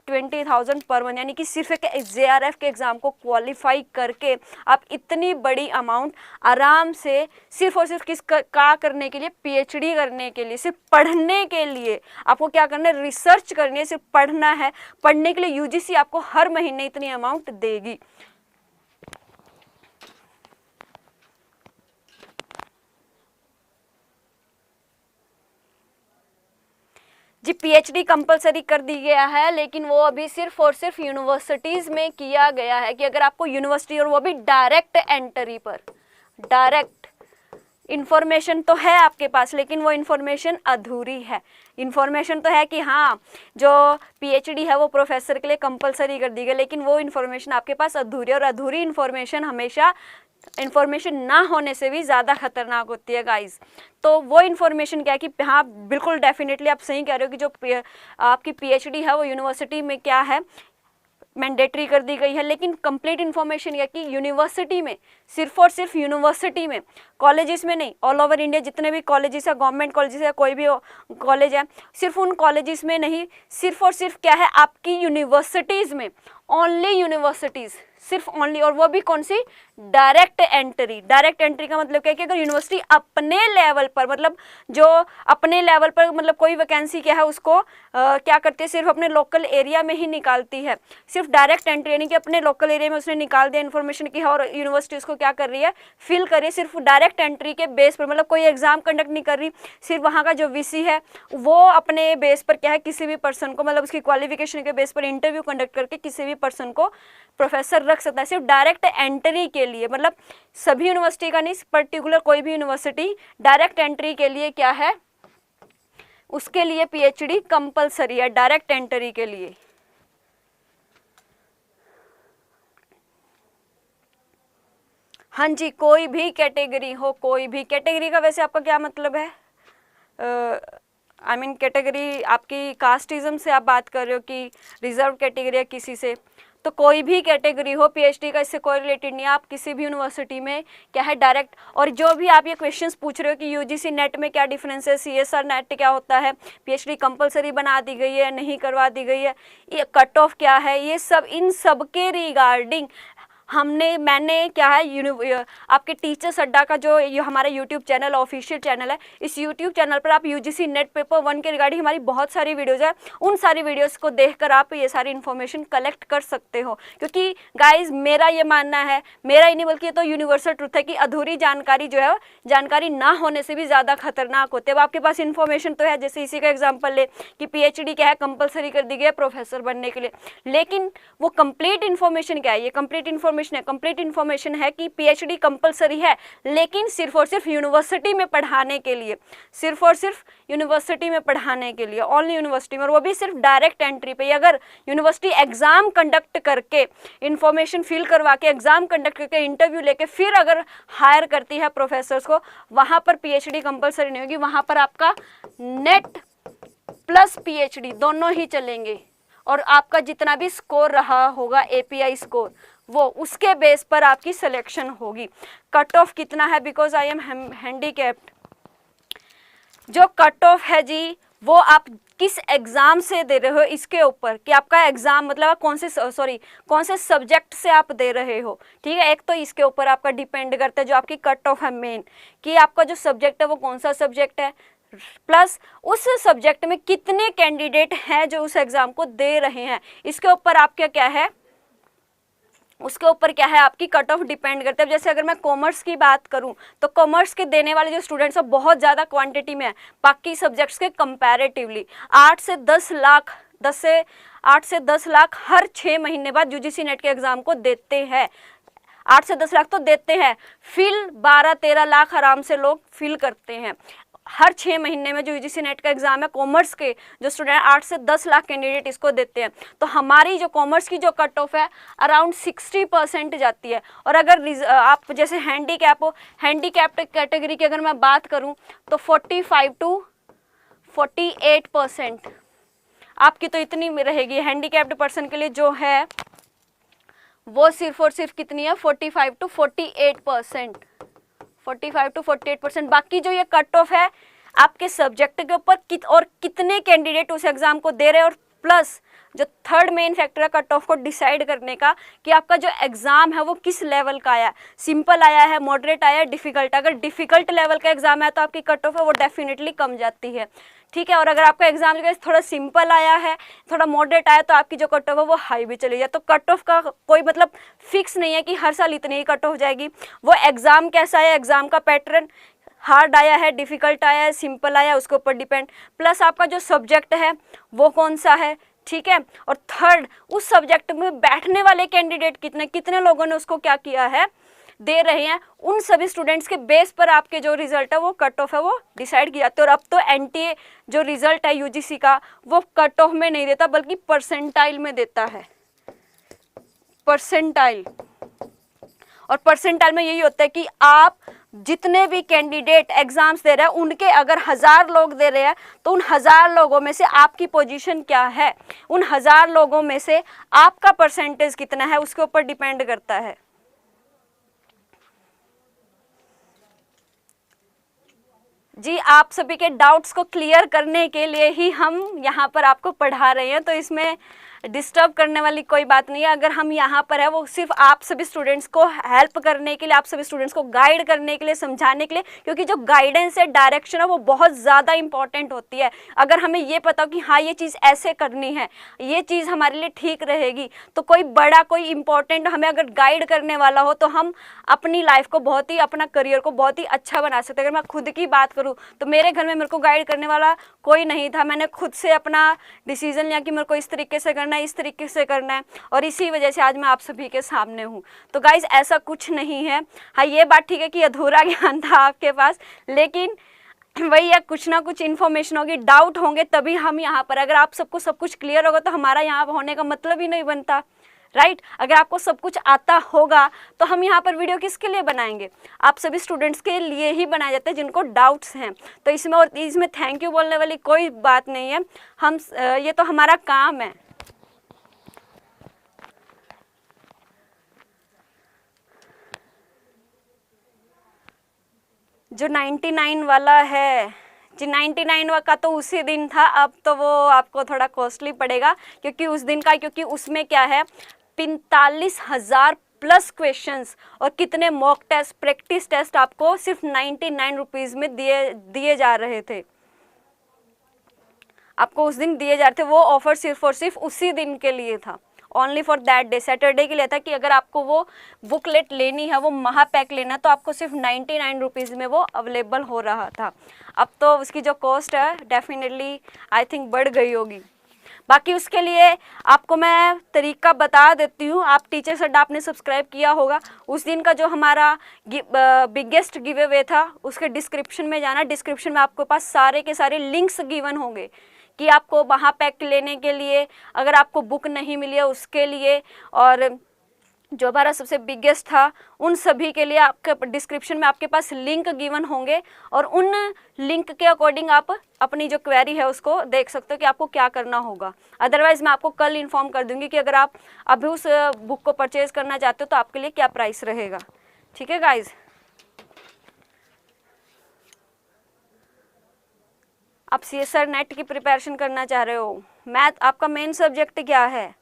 20,000 पर मंथ। यानी कि सिर्फ एक JRF के एग्ज़ाम को क्वालिफाई करके आप इतनी बड़ी अमाउंट आराम से सिर्फ और सिर्फ किस का करने के लिए, PhD करने के लिए, सिर्फ पढ़ने के लिए आपको क्या करना है, रिसर्च करनी है, सिर्फ पढ़ना है। पढ़ने के लिए UGC आपको हर महीने इतनी अमाउंट देगी। जी PhD कंपलसरी कर दी गया है, लेकिन वो अभी सिर्फ और सिर्फ यूनिवर्सिटीज़ में किया गया है कि अगर आपको यूनिवर्सिटी, और वो भी डायरेक्ट एंट्री पर, डायरेक्ट इन्फॉर्मेशन तो है आपके पास लेकिन वो इन्फॉर्मेशन अधूरी है। इन्फॉर्मेशन तो है कि हाँ जो PhD है वो प्रोफेसर के लिए कंपलसरी कर दी गई, लेकिन वो इन्फॉर्मेशन आपके पास अधूरी है। और अधूरी इन्फॉर्मेशन हमेशा इन्फॉर्मेशन ना होने से भी ज़्यादा खतरनाक होती है गाइस। तो वो इन्फॉर्मेशन क्या है कि हाँ बिल्कुल डेफिनेटली आप सही कह रहे हो कि जो आपकी PhD है वो यूनिवर्सिटी में क्या है, मैंडेटरी कर दी गई है। लेकिन कंप्लीट इन्फॉर्मेशन यह कि यूनिवर्सिटी में, सिर्फ और सिर्फ यूनिवर्सिटी में, कॉलेजेस में नहीं, ऑल ओवर इंडिया जितने भी कॉलेजेस है, गवर्नमेंट कॉलेजेस है, कोई भी कॉलेज है, सिर्फ उन कॉलेजेस में नहीं, सिर्फ और सिर्फ क्या है आपकी यूनिवर्सिटीज़ में, ओनली यूनिवर्सिटीज़, सिर्फ ओनली। और वो भी कौन सी, डायरेक्ट एंट्री। डायरेक्ट एंट्री का मतलब क्या है कि अगर यूनिवर्सिटी अपने लेवल पर, मतलब जो अपने लेवल पर, मतलब कोई वैकेंसी क्या है उसको क्या करती है, सिर्फ अपने लोकल एरिया में ही निकालती है, सिर्फ डायरेक्ट एंट्री, यानी कि अपने लोकल एरिया में उसने निकाल दिया इन्फॉर्मेशन की, और यूनिवर्सिटी उसको क्या कर रही है, फिल कर रही है, सिर्फ डायरेक्ट एंट्री के बेस पर, मतलब कोई एग्जाम कंडक्ट नहीं कर रही, सिर्फ वहाँ का जो VC है वो अपने बेस पर क्या है, किसी भी पर्सन को, मतलब उसकी क्वालिफिकेशन के बेस पर इंटरव्यू कंडक्ट करके किसी भी पर्सन को प्रोफेसर रख सकता है, सिर्फ डायरेक्ट एंट्री के लिए। मतलब सभी यूनिवर्सिटी का नहीं, पर्टिकुलर कोई भी यूनिवर्सिटी डायरेक्ट एंट्री के लिए क्या है, उसके लिए PhD कंपलसरी है, डायरेक्ट एंट्री के लिए। हाँ जी, कोई भी कैटेगरी हो, कोई भी कैटेगरी का वैसे आपका क्या मतलब है, आई मीन कैटेगरी आपकी कास्टिज्म से आप बात कर रहे हो कि रिजर्व कैटेगरी है किसी से, तो कोई भी कैटेगरी हो पीएचडी का इससे कोई रिलेटेड नहीं है। आप किसी भी यूनिवर्सिटी में क्या है डायरेक्ट, और जो भी आप ये क्वेश्चंस पूछ रहे हो कि यूजीसी नेट में क्या डिफरेंस है, सीएसआर नेट क्या होता है, पीएचडी कंपलसरी बना दी गई है नहीं करवा दी गई है, ये कट ऑफ क्या है, ये सब इन सब के रिगार्डिंग मैंने क्या है आपके टीचर्स अड्डा का जो ये हमारा यूट्यूब चैनल ऑफिशियल चैनल है, इस यूट्यूब चैनल पर आप यूजीसी नेट पेपर 1 के रिगार्डिंग हमारी बहुत सारी वीडियोज़ है, उन सारी वीडियोज़ को देखकर आप ये सारी इन्फॉर्मेशन कलेक्ट कर सकते हो। क्योंकि गाइज मेरा ये मानना है, मेरा ही नहीं बल्कि ये तो यूनिवर्सल ट्रुथ है कि अधूरी जानकारी जो है जानकारी ना होने से भी ज़्यादा खतरनाक होती है। अब आपके पास इन्फॉर्मेशन तो है, जैसे इसी का एग्जाम्पल ले कि पीएचडी क्या है कंपलसरी कर दी गई है प्रोफेसर बनने के लिए, लेकिन वो कंप्लीट इन्फॉर्मेशन क्या है, ये कंप्लीट इन्फॉर्मेशन है कि पीएचडी कंपलसरी है लेकिन सिर्फ और सिर्फ यूनिवर्सिटी में पढ़ाने के लिए, सिर्फ और सिर्फ यूनिवर्सिटी में पढ़ाने के लिए, ओनली यूनिवर्सिटी में, और वो भी सिर्फ डायरेक्ट एंट्री पे। अगर यूनिवर्सिटी एग्जाम कंडक्ट करके इन्फॉर्मेशन फिल करवा के एग्जाम कंडक्ट करके इंटरव्यू लेके फिर अगर हायर करती है प्रोफेसर्स को, वहाँ पर पीएचडी कंपलसरी नहीं होगी, वहाँ पर आपका नेट प्लस पीएचडी दोनों ही चलेंगे, और आपका जितना भी स्कोर रहा होगा एपीआई स्कोर वो उसके बेस पर आपकी सिलेक्शन होगी। कट ऑफ कितना है, बिकॉज आई एम हैंडीकैप्ड, जो कट ऑफ है जी वो आप किस एग्जाम से दे रहे हो इसके ऊपर, कि आपका एग्जाम मतलब आप कौन से सब्जेक्ट से आप दे रहे हो, ठीक है। एक तो इसके ऊपर आपका डिपेंड करता है जो आपकी कट ऑफ है मेन, कि आपका जो सब्जेक्ट है वो कौन सा सब्जेक्ट है, प्लस उस सब्जेक्ट में कितने कैंडिडेट हैं जो उस एग्जाम को दे रहे हैं, इसके ऊपर आपका क्या है, उसके ऊपर क्या है आपकी कट ऑफ डिपेंड करते हैं। जैसे अगर मैं कॉमर्स की बात करूं तो कॉमर्स के देने वाले जो स्टूडेंट्स हैं बहुत ज़्यादा क्वांटिटी में है बाकी सब्जेक्ट्स के कंपैरेटिवली। 8 से 10 लाख हर 6 महीने बाद यूजीसी नेट के एग्ज़ाम को देते हैं, 8 से 10 लाख तो देते हैं, फिल 12-13 लाख आराम से लोग फिल करते हैं हर 6 महीने में। जो यूजीसी नेट का एग्जाम है कॉमर्स के जो स्टूडेंट 8 से 10 लाख कैंडिडेट इसको देते हैं, तो हमारी जो कॉमर्स की जो कट ऑफ है अराउंड 60% जाती है। और अगर आप जैसे हैंडीकैप हो, हैंडीकैप्ड कैटेगरी की अगर मैं बात करूं तो 45 to 48% आपकी तो इतनी रहेगी। हैंडीकैप्ड पर्सन के लिए जो है वो सिर्फ और सिर्फ कितनी है, 45 to 48%, 45 to 48%। बाकी जो ये कट ऑफ है आपके सब्जेक्ट के ऊपर और कितने कैंडिडेट उस एग्जाम को दे रहे हैं, और प्लस जो थर्ड मेन फैक्टर है कट ऑफ को डिसाइड करने का कि आपका जो एग्जाम है वो किस लेवल का आया, सिंपल आया है, मॉडरेट आया है, डिफिकल्ट। अगर डिफिकल्ट लेवल का एग्जाम है तो आपकी कट ऑफ है वो डेफिनेटली कम जाती है, ठीक है। और अगर आपका एग्जाम जो है थोड़ा सिंपल आया है, थोड़ा मॉडरेट आया, तो आपकी जो कट ऑफ है वो हाई भी चली जाए। तो कट ऑफ का कोई मतलब फिक्स नहीं है कि हर साल इतनी ही कट ऑफ जाएगी, वो एग्जाम कैसा है, एग्जाम का पैटर्न हार्ड आया है, डिफिकल्ट आया है, सिंपल आया है, उसके ऊपर डिपेंड, प्लस आपका जो सब्जेक्ट है वो कौन सा है, ठीक है। और थर्ड उस सब्जेक्ट में बैठने वाले कैंडिडेट कितने लोगों ने उसको क्या किया है, दे रहे हैं, उन सभी स्टूडेंट्स के बेस पर आपके जो रिजल्ट है वो कट ऑफ है वो डिसाइड किया जाता है। और अब तो एनटीए जो रिजल्ट है यूजीसी का वो कट ऑफ में नहीं देता बल्कि परसेंटाइल में देता है, परसेंटाइल। और परसेंटाइल में यही होता है कि आप जितने भी कैंडिडेट एग्जाम्स दे रहे हैं उनके अगर 1000 लोग दे रहे हैं तो उन 1000 लोगों में से आपकी पोजीशन क्या है, उन 1000 लोगों में से आपका परसेंटेज कितना है उसके ऊपर डिपेंड करता है। जी आप सभी के डाउट्स को क्लियर करने के लिए ही हम यहाँ पर आपको पढ़ा रहे हैं, तो इसमें डिस्टर्ब करने वाली कोई बात नहीं है। अगर हम यहाँ पर है वो सिर्फ आप सभी स्टूडेंट्स को हेल्प करने के लिए, आप सभी स्टूडेंट्स को गाइड करने के लिए, समझाने के लिए, क्योंकि जो गाइडेंस है, डायरेक्शन है वो बहुत ज़्यादा इंपॉर्टेंट होती है। अगर हमें ये पता हो कि हाँ ये चीज़ ऐसे करनी है, ये चीज़ हमारे लिए ठीक रहेगी, तो कोई बड़ा कोई इंपॉर्टेंट हमें अगर गाइड करने वाला हो तो हम अपनी लाइफ को बहुत ही, अपना करियर को बहुत ही अच्छा बना सकते हैं। अगर मैं खुद की बात करूँ तो मेरे घर में मेरे को गाइड करने वाला कोई नहीं था, मैंने खुद से अपना डिसीजन लिया कि मेरे को इस तरीके से करना है, इस तरीके से करना है, और इसी वजह से आज मैं आप सभी के सामने हूँ। तो गाइज ऐसा कुछ नहीं है। हाँ ये बात ठीक है कि अधूरा ज्ञान था आपके पास, लेकिन वही है कुछ ना कुछ इन्फॉर्मेशन होगी, डाउट होंगे तभी हम यहाँ पर, अगर आप सबको सब कुछ क्लियर होगा तो हमारा यहाँ होने का मतलब ही नहीं बनता, राइट। अगर आपको सब कुछ आता होगा तो हम यहाँ पर वीडियो किसके लिए बनाएंगे, आप सभी स्टूडेंट्स के लिए ही बनाए जाते हैं जिनको डाउट्स हैं। तो इसमें थैंक यू बोलने वाली कोई बात नहीं है, हम ये तो हमारा काम है। जो 99 वाला है जी, 99 का तो उसी दिन था, अब तो वो आपको थोड़ा कॉस्टली पड़ेगा क्योंकि उस दिन का, क्योंकि उसमें क्या है 45,000 प्लस क्वेश्चंस और कितने मॉक टेस्ट, प्रैक्टिस टेस्ट आपको सिर्फ 99 रुपीज़ में दिए जा रहे थे, आपको उस दिन दिए जा रहे थे। वो ऑफर सिर्फ और सिर्फ उसी दिन के लिए था, only for that day, Saturday के लिए था कि अगर आपको वो बुकलेट लेनी है, वो महापैक लेना है, तो आपको सिर्फ 99 रुपीज़ में वो अवेलेबल हो रहा था। अब तो उसकी जो कॉस्ट है डेफिनेटली आई थिंक बढ़ गई होगी। बाकी उसके लिए आपको मैं तरीका बता देती हूँ। आप टीचर्स अड्डा आपने सब्सक्राइब किया होगा, उस दिन का जो हमारा बिगेस्ट गिव अवे था उसके डिस्क्रिप्शन में जाना, डिस्क्रिप्शन में आपके पास सारे के सारे लिंक्स गिवन होंगे कि आपको वहाँ पैक लेने के लिए, अगर आपको बुक नहीं मिली है उसके लिए, और जो हमारा सबसे बिगेस्ट था उन सभी के लिए आपके डिस्क्रिप्शन में आपके पास लिंक गिवन होंगे और उन लिंक के अकॉर्डिंग आप अपनी जो क्वेरी है उसको देख सकते हो कि आपको क्या करना होगा। अदरवाइज मैं आपको कल इन्फॉर्म कर दूंगी कि अगर आप अभी उस बुक को परचेज करना चाहते हो तो आपके लिए क्या प्राइस रहेगा। ठीक है गाइज, आप CSR नेट की प्रिपरेशन करना चाह रहे हो, मैथ आपका मेन सब्जेक्ट क्या है?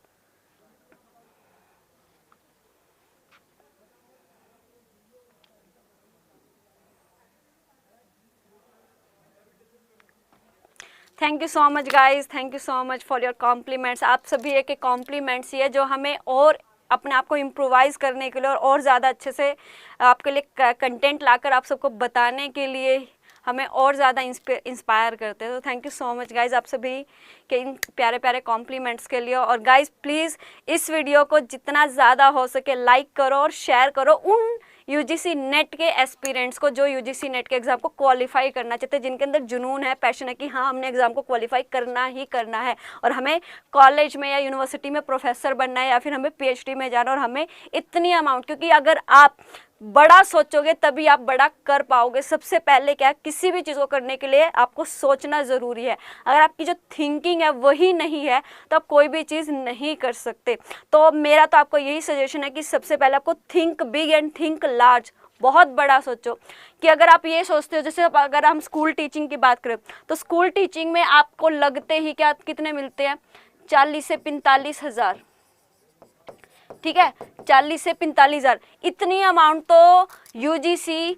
Thank you so much guys, thank you so much for your compliments. आप सभी एक कॉम्प्लीमेंट्स ही है जो हमें और अपने आप को इम्प्रोवाइज़ करने के लिए और ज़्यादा अच्छे से आपके लिए कंटेंट लाकर आप सबको बताने के लिए हमें और ज़्यादा इंस्पायर करते हैं। तो thank you so much guys आप सभी के इन प्यारे प्यारे कॉम्प्लीमेंट्स के लिए। और गाइज प्लीज़ इस वीडियो को जितना ज़्यादा हो सके लाइक करो और शेयर करो उन UGC नेट के एस्पिरेंट्स को जो UGC नेट के एग्ज़ाम को क्वालिफाई करना चाहते हैं, जिनके अंदर जुनून है, पैशन है कि हाँ हमने एग्ज़ाम को क्वालिफाई करना ही करना है और हमें कॉलेज में या यूनिवर्सिटी में प्रोफेसर बनना है या फिर हमें PhD में जाना और हमें इतनी अमाउंट, क्योंकि अगर आप बड़ा सोचोगे तभी आप बड़ा कर पाओगे। सबसे पहले क्या, किसी भी चीज़ को करने के लिए आपको सोचना ज़रूरी है। अगर आपकी जो थिंकिंग है वही नहीं है तो आप कोई भी चीज़ नहीं कर सकते। तो मेरा तो आपको यही सजेशन है कि सबसे पहले आपको think big and think large, बहुत बड़ा सोचो। कि अगर आप ये सोचते हो, जैसे अगर हम स्कूल टीचिंग की बात करें तो स्कूल टीचिंग में आपको लगते ही क्या कितने मिलते हैं, 40 से 45 हज़ार, ठीक है, 40 से 45,000, इतनी अमाउंट तो UGC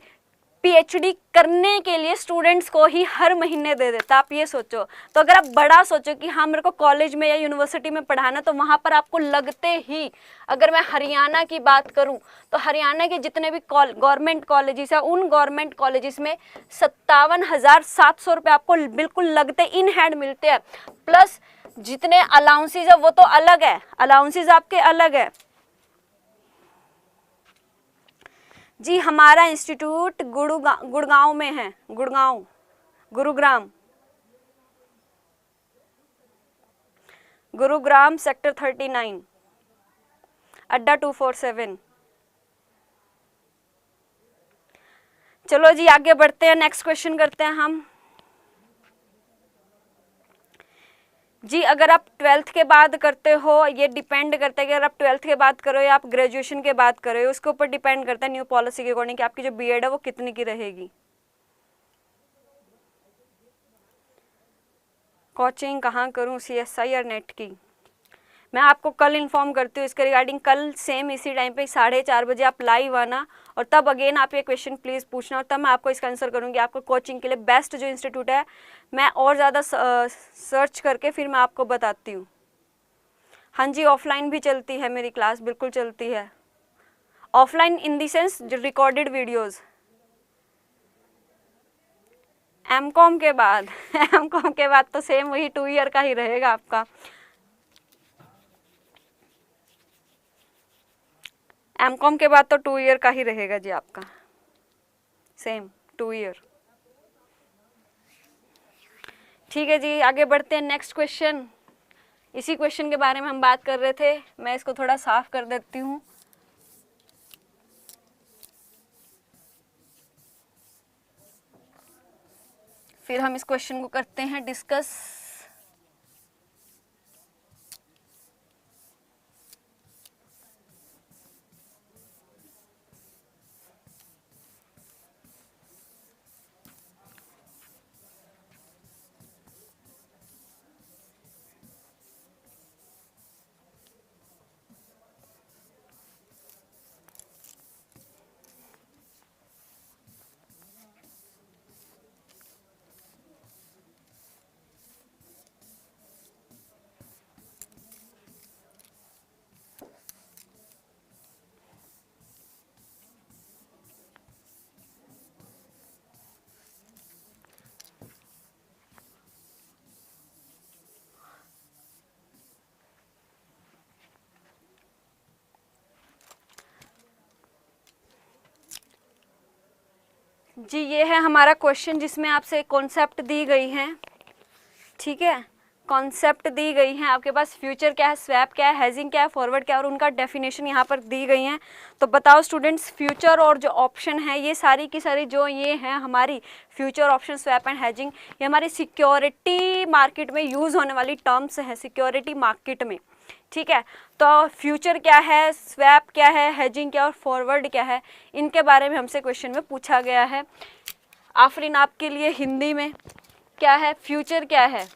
PhD करने के लिए स्टूडेंट्स को ही हर महीने दे देता। आप ये सोचो। तो अगर आप बड़ा सोचो कि हाँ मेरे को कॉलेज में या यूनिवर्सिटी में पढ़ाना, तो वहाँ पर आपको लगते ही, अगर मैं हरियाणा की बात करूँ तो हरियाणा के जितने भी गवर्नमेंट कॉलेजेस हैं उन गवर्नमेंट कॉलेजेस में 57,700 रुपये आपको बिल्कुल लगते इन हैंड मिलते हैं। प्लस जितने अलाउंसेज है वो तो अलग है, अलाउंसेज आपके अलग है जी। हमारा इंस्टीट्यूट गुड़गांव में है, गुरुग्राम सेक्टर 39 अड्डा 247। चलो जी आगे बढ़ते हैं, नेक्स्ट क्वेश्चन करते हैं हम जी। अगर आप 12th के बाद करते हो, ये डिपेंड करता है कि अगर आप 12th के बाद करो या आप ग्रेजुएशन के बाद करो, उसके ऊपर डिपेंड करता है न्यू पॉलिसी के अकॉर्डिंग कि आपकी जो BEd है वो कितनी की रहेगी। कोचिंग कहाँ करूँ, CSI और नेट की? मैं आपको कल इन्फॉर्म करती हूँ इसके रिगार्डिंग। कल सेम इसी टाइम पे 4:30 बजे आप लाइव आना और तब अगेन आप ये क्वेश्चन प्लीज़ पूछना और तब मैं आपको इसका आंसर करूँगी। आपको कोचिंग के लिए बेस्ट जो इंस्टीट्यूट है मैं और ज़्यादा सर्च करके फिर मैं आपको बताती हूँ। हाँ जी, ऑफलाइन भी चलती है मेरी क्लास, बिल्कुल चलती है। Offline in the sense recorded videos. MCOM के बाद MCOM के बाद तो सेम वही 2 ईयर का ही रहेगा आपका। MCOM के बाद तो 2 ईयर का ही रहेगा जी आपका, सेम 2 ईयर। ठीक है जी, आगे बढ़ते हैं। नेक्स्ट क्वेश्चन, इसी क्वेश्चन के बारे में हम बात कर रहे थे। मैं इसको थोड़ा साफ कर देती हूँ। फिर हम इस क्वेश्चन को करते हैं डिस्कस। जी ये है हमारा क्वेश्चन जिसमें आपसे कॉन्सेप्ट दी गई हैं, ठीक है। कॉन्सेप्ट दी गई हैं आपके पास, फ्यूचर क्या है, स्वैप क्या है, हेजिंग क्या है, फॉरवर्ड क्या है, और उनका डेफिनेशन यहाँ पर दी गई हैं। तो बताओ स्टूडेंट्स, फ्यूचर और जो ऑप्शन है ये सारी की सारी जो ये हैं हमारी future, option, swap and hedging, ये हमारी सिक्योरिटी मार्केट में यूज़ होने वाली टर्म्स हैं, सिक्योरिटी मार्केट में, ठीक है। तो फ्यूचर क्या है, स्वैप क्या है, हेजिंग क्या है और फॉरवर्ड क्या है, इनके बारे में हमसे क्वेश्चन में पूछा गया है। आफरीन आपके लिए हिंदी में क्या है, फ्यूचर क्या है।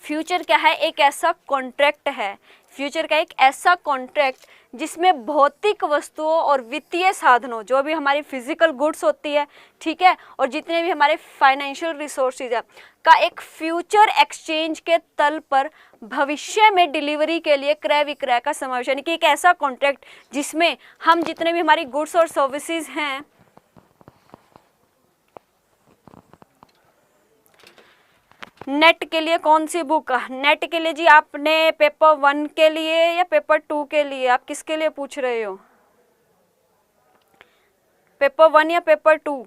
फ्यूचर क्या है, एक ऐसा कॉन्ट्रैक्ट है, फ्यूचर का एक ऐसा कॉन्ट्रैक्ट जिसमें भौतिक वस्तुओं और वित्तीय साधनों, जो भी हमारी फिजिकल गुड्स होती है, ठीक है, और जितने भी हमारे फाइनेंशियल रिसोर्सेज है, का एक फ्यूचर एक्सचेंज के तल पर भविष्य में डिलीवरी के लिए क्रय विक्रय का समावेश, यानी कि एक ऐसा कॉन्ट्रैक्ट जिसमें हम जितने भी हमारी गुड्स और सर्विसेज हैं, नेट के लिए कौन सी बुक, नेट के लिए जी आपने पेपर 1 के लिए या पेपर 2 के लिए, आप किसके लिए पूछ रहे हो, पेपर 1 या पेपर 2?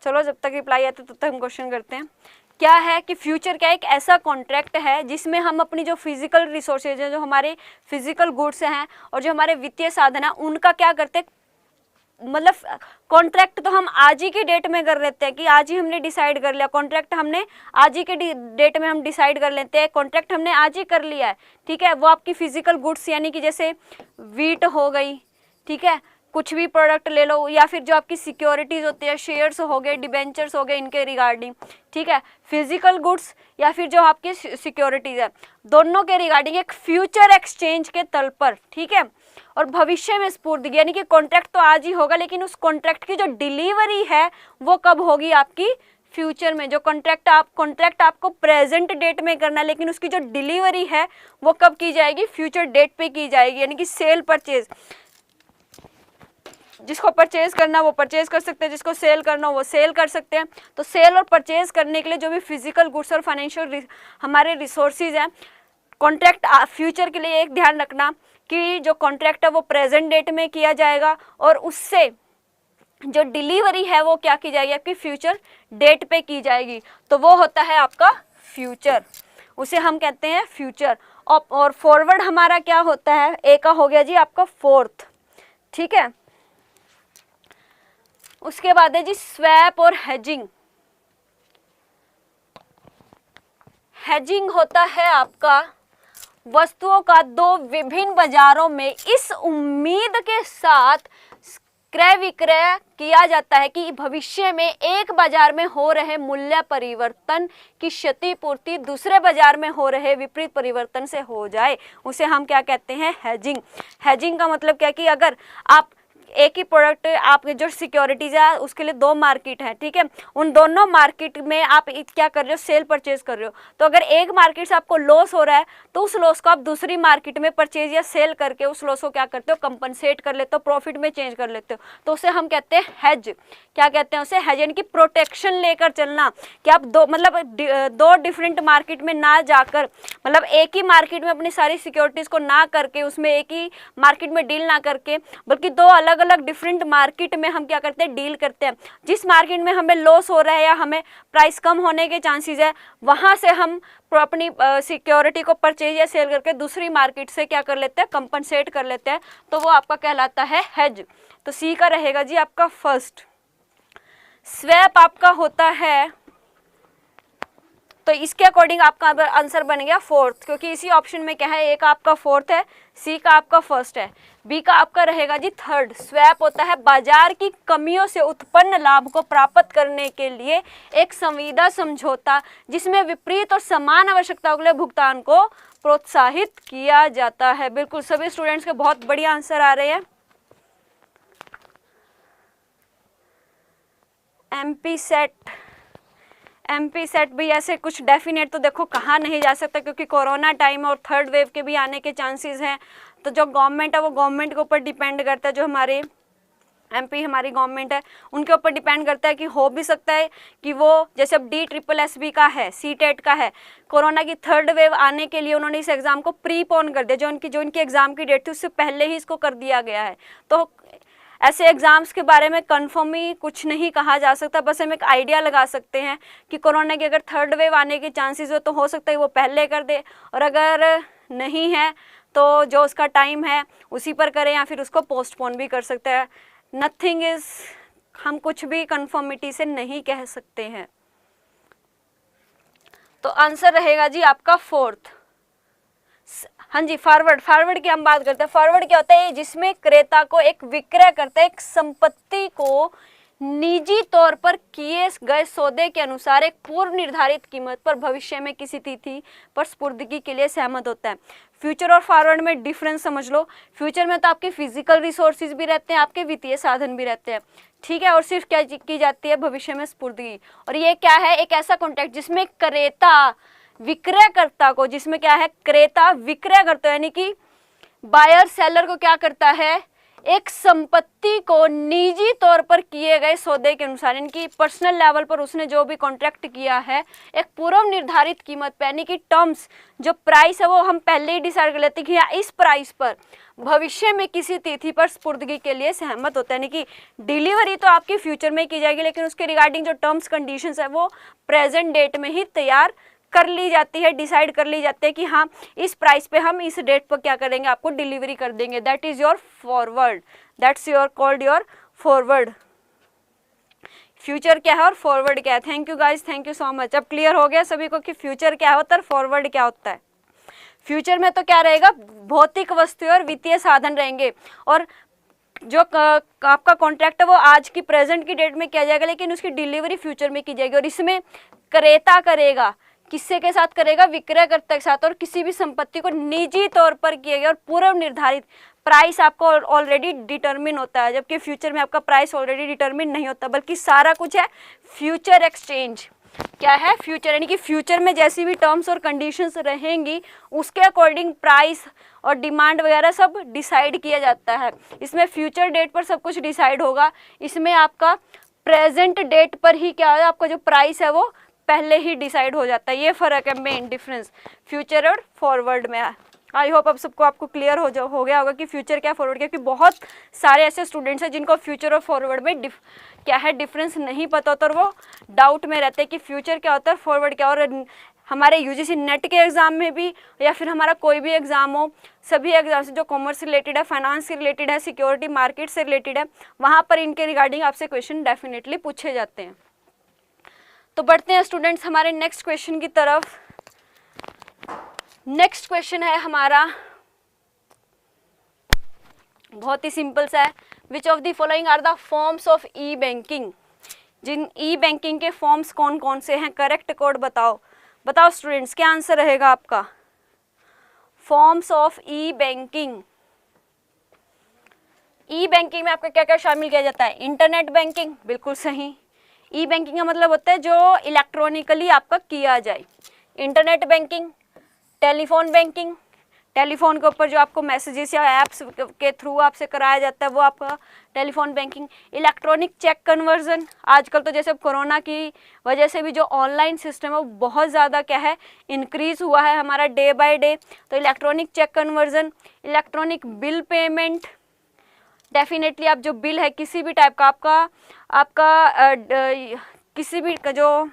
चलो जब तक रिप्लाई आते तब तक हम क्वेश्चन करते हैं। क्या है कि फ्यूचर क्या एक ऐसा कॉन्ट्रैक्ट है जिसमें हम अपनी जो फिजिकल रिसोर्सेज हैं, जो हमारे फिजिकल गुड्स हैं और जो हमारे वित्तीय साधन हैं, उनका क्या करते हैं, मतलब कॉन्ट्रैक्ट तो हम आज ही की डेट में कर लेते हैं कि आज ही हमने डिसाइड कर लिया, कॉन्ट्रैक्ट हमने आज ही के डेट में हम डिसाइड कर लेते हैं, कॉन्ट्रैक्ट हमने आज ही कर लिया है, ठीक है। वो आपकी फिजिकल गुड्स यानी कि जैसे वीट हो गई, ठीक है, कुछ भी प्रोडक्ट ले लो, या फिर जो आपकी सिक्योरिटीज होती है, शेयर्स हो गए, डिबेंचर्स हो गए, इनके रिगार्डिंग, ठीक है, फिजिकल गुड्स या फिर जो आपकी सिक्योरिटीज है, दोनों के रिगार्डिंग एक फ्यूचर एक्सचेंज के तल पर, ठीक है, और भविष्य में स्फूर्ति, यानी कि कॉन्ट्रैक्ट तो आज ही होगा लेकिन उस कॉन्ट्रैक्ट की जो डिलीवरी है वो कब होगी, आपकी फ्यूचर में। जो कॉन्ट्रैक्ट आपको प्रेजेंट डेट में करना है लेकिन उसकी जो डिलीवरी है वो कब की जाएगी, फ्यूचर डेट पे की जाएगी, यानी कि सेल परचेज, जिसको परचेज करना वो परचेज कर सकते हैं, जिसको सेल करना वो सेल कर सकते हैं। तो सेल और परचेज करने के लिए जो भी फिजिकल गुड्स और फाइनेंशियल हमारे रिसोर्सेज हैं, कॉन्ट्रैक्ट फ्यूचर के लिए एक ध्यान रखना कि जो कॉन्ट्रैक्ट है वो प्रेजेंट डेट में किया जाएगा और उससे जो डिलीवरी है वो क्या की जाएगी, आपकी फ्यूचर डेट पे की जाएगी। तो वो होता है आपका फ्यूचर, उसे हम कहते हैं फ्यूचर। और फॉरवर्ड हमारा क्या होता है, ए का हो गया जी आपका फोर्थ, ठीक है। उसके बाद है जी स्वैप और हेजिंग। हेजिंग होता है आपका वस्तुओं का दो विभिन्न बाजारों में इस उम्मीद के साथ क्रय विक्रय किया जाता है कि भविष्य में एक बाजार में हो रहे मूल्य परिवर्तन की क्षतिपूर्ति दूसरे बाजार में हो रहे विपरीत परिवर्तन से हो जाए, उसे हम क्या कहते हैं, हेजिंग। हेजिंग का मतलब क्या कि अगर आप एक ही प्रोडक्ट, आपके जो सिक्योरिटीज है उसके लिए दो मार्केट है, ठीक है, उन दोनों मार्केट में आप क्या कर रहे हो, सेल परचेज कर रहे हो। तो अगर एक मार्केट से आपको लॉस हो रहा है तो उस लॉस को आप दूसरी मार्केट में परचेज या सेल करके उस लॉस को क्या करते हो, कंपनसेट कर लेते हो, प्रॉफिट में चेंज कर लेते हो। तो उसे हम कहते हैं हेज। क्या कहते हैं उसे, हेज, यानी कि प्रोटेक्शन लेकर चलना, कि आप दो डिफरेंट मार्केट में ना जाकर, मतलब एक ही मार्केट में अपनी सारी सिक्योरिटीज को ना करके, उसमें एक ही मार्केट में डील ना करके, बल्कि दो अलग अलग अलग डिफरेंट मार्केट में हम क्या करते हैं, डील करते हैं। जिस मार्केट में हमें लॉस हो रहा है या हमें प्राइस कम होने के चांसेस है, वहाँ से हम अपनी सिक्योरिटी को परचेज या सेल करके दूसरी मार्केट से क्या कर लेते हैं, कंपनसेट कर लेते हैं, तो वो आपका कहलाता है हेज। तो सी का रहेगा जी आपका फर्स्ट। स्वैप आपका होता है, तो इसके अकॉर्डिंग आपका आंसर बन गया फोर्थ, क्योंकि इसी ऑप्शन में क्या है, ए का आपका फोर्थ है, सी का आपका फर्स्ट है, बी का आपका रहेगा जी थर्ड। स्वैप होता है बाजार की कमियों से उत्पन्न लाभ को प्राप्त करने के लिए एक संविदा समझौता, जिसमें विपरीत और समान आवश्यकताओं के लिए भुगतान को प्रोत्साहित किया जाता है। बिल्कुल सभी स्टूडेंट्स के बहुत बढ़िया आंसर आ रहे हैं। एमपी सेट भी ऐसे कुछ डेफिनेट तो देखो कहाँ नहीं जा सकता, क्योंकि कोरोना टाइम और थर्ड वेव के भी आने के चांसेस हैं। तो जो गवर्नमेंट है वो गवर्नमेंट के ऊपर डिपेंड करता है, जो हमारे एमपी हमारी गवर्नमेंट है उनके ऊपर डिपेंड करता है कि हो भी सकता है कि वो जैसे अब DSSB का है, सीटेट का है, कोरोना की थर्ड वेव आने के लिए उन्होंने इस एग्ज़ाम को प्रीपोन कर दिया, जो इनकी एग्ज़ाम की डेट थी उससे पहले ही इसको कर दिया गया है। तो ऐसे एग्ज़ाम्स के बारे में कन्फर्म ही कुछ नहीं कहा जा सकता, बस हम एक आइडिया लगा सकते हैं कि कोरोना की अगर थर्ड वेव आने के चांसेस हो तो हो सकता है वो पहले कर दे, और अगर नहीं है तो जो उसका टाइम है उसी पर करें, या फिर उसको पोस्टपोन भी कर सकते हैं। नथिंग इज़, हम कुछ भी कन्फर्मिटी से नहीं कह सकते हैं। तो आंसर रहेगा जी आपका फोर्थ। हाँ जी, फॉरवर्ड की हम बात करते हैं। फॉरवर्ड क्या होता है, जिसमें क्रेता को एक विक्रयकर्ता एक संपत्ति को निजी तौर पर किए गए सौदे के अनुसार एक पूर्व निर्धारित कीमत पर भविष्य में किसी तिथि पर स्पुर्दगी के लिए सहमत होता है। फ्यूचर और फॉरवर्ड में डिफरेंस समझ लो। फ्यूचर में तो आपके फिजिकल रिसोर्सेज भी रहते हैं, आपके वित्तीय साधन भी रहते हैं, ठीक है, और सिर्फ क्या की जाती है, भविष्य में स्पुर्दगी। और ये क्या है, एक ऐसा कॉन्ट्रैक्ट जिसमें क्रेता विक्रयकर्ता को, जिसमें क्या है, क्रेता विक्रय करता है, यानी कि बायर सेलर को क्या करता है, एक संपत्ति को निजी तौर पर किए गए सौदे के अनुसार, इनकी पर्सनल लेवल पर उसने जो भी कॉन्ट्रैक्ट किया है एक पूर्व निर्धारित कीमत पे, यानी कि टर्म्स, जो प्राइस है वो हम पहले ही डिसाइड कर लेते हैं कि हाँ इस प्राइस पर भविष्य में किसी तिथि पर स्पुर्दगी के लिए सहमत होता है। यानी कि डिलीवरी तो आपकी फ्यूचर में की जाएगी, लेकिन उसके रिगार्डिंग जो टर्म्स कंडीशंस है वो प्रेजेंट डेट में ही तैयार कर ली जाती है, डिसाइड कर ली जाती है कि हाँ इस प्राइस पे हम इस डेट पर क्या करेंगे, आपको डिलीवरी कर देंगे। That is your forward, that's your called your forward. Future क्या है और फॉरवर्ड क्या है। Thank you guys, thank you so much. अब क्लियर हो गया सभी को कि फ्यूचर क्या होता है और फॉरवर्ड क्या होता है। फ्यूचर में तो क्या रहेगा, भौतिक वस्तुएं और वित्तीय साधन रहेंगे, और जो आपका कॉन्ट्रैक्ट है वो आज की प्रेजेंट की डेट में किया जाएगा, लेकिन उसकी डिलीवरी फ्यूचर में की जाएगी। और इसमें क्रेता करेगा, किससे के साथ करेगा, विक्रयकर्ता के साथ, और किसी भी संपत्ति को निजी तौर पर किया गया और पूर्व निर्धारित प्राइस आपको ऑलरेडी डिटरमिन होता है, जबकि फ्यूचर में आपका प्राइस ऑलरेडी डिटरमिन नहीं होता, बल्कि सारा कुछ है फ्यूचर एक्सचेंज। क्या है, फ्यूचर, यानी कि फ्यूचर में जैसी भी टर्म्स और कंडीशंस रहेंगी उसके अकॉर्डिंग प्राइस और डिमांड वगैरह सब डिसाइड किया जाता है। इसमें फ्यूचर डेट पर सब कुछ डिसाइड होगा, इसमें आपका प्रेजेंट डेट पर ही क्या है, आपका जो प्राइस है वो पहले ही डिसाइड हो जाता है। ये फर्क है, मेन डिफरेंस फ्यूचर और फॉरवर्ड में। आई होप अब सबको आपको क्लियर हो गया होगा कि फ्यूचर क्या फॉरवर्ड क्या, क्योंकि बहुत सारे ऐसे स्टूडेंट्स हैं जिनको फ्यूचर और फॉरवर्ड में क्या है डिफरेंस नहीं पता होता, और वो डाउट में रहते हैं कि फ्यूचर क्या होता है फॉरवर्ड क्या। और हमारे यूजीसी नेट के एग्ज़ाम में भी, या फिर हमारा कोई भी एग्ज़ाम हो, सभी एग्जाम से जो कॉमर्स से रिलेटेड है, फाइनेंस से रिलेटेड है, सिक्योरिटी मार्केट से रिलेटेड है, वहाँ पर इनके रिगार्डिंग आपसे क्वेश्चन डेफिनेटली पूछे जाते हैं। तो बढ़ते हैं स्टूडेंट्स हमारे नेक्स्ट क्वेश्चन की तरफ। नेक्स्ट क्वेश्चन है हमारा, बहुत ही सिंपल सा है। Which of the following are the forms of E banking. जिन ई बैंकिंग के फॉर्म्स कौन कौन से हैं, करेक्ट कोड बताओ। बताओ स्टूडेंट्स, क्या आंसर रहेगा आपका। Forms of E banking. E banking में आपका क्या क्या शामिल किया जाता है। इंटरनेट बैंकिंग, बिल्कुल सही। ई बैंकिंग का मतलब होता है जो इलेक्ट्रॉनिकली आपका किया जाए। Internet banking, telephone banking, telephone के ऊपर जो आपको मैसेजेस या एप्स के थ्रू आपसे कराया जाता है वो आपका telephone banking. Electronic cheque conversion, आजकल तो जैसे कोरोना की वजह से भी जो ऑनलाइन सिस्टम है वो बहुत ज़्यादा क्या है इंक्रीज हुआ है हमारा डे बाय डे। तो electronic cheque conversion, electronic bill payment, definitely आप जो बिल है किसी भी टाइप का, आपका किसी भी का जो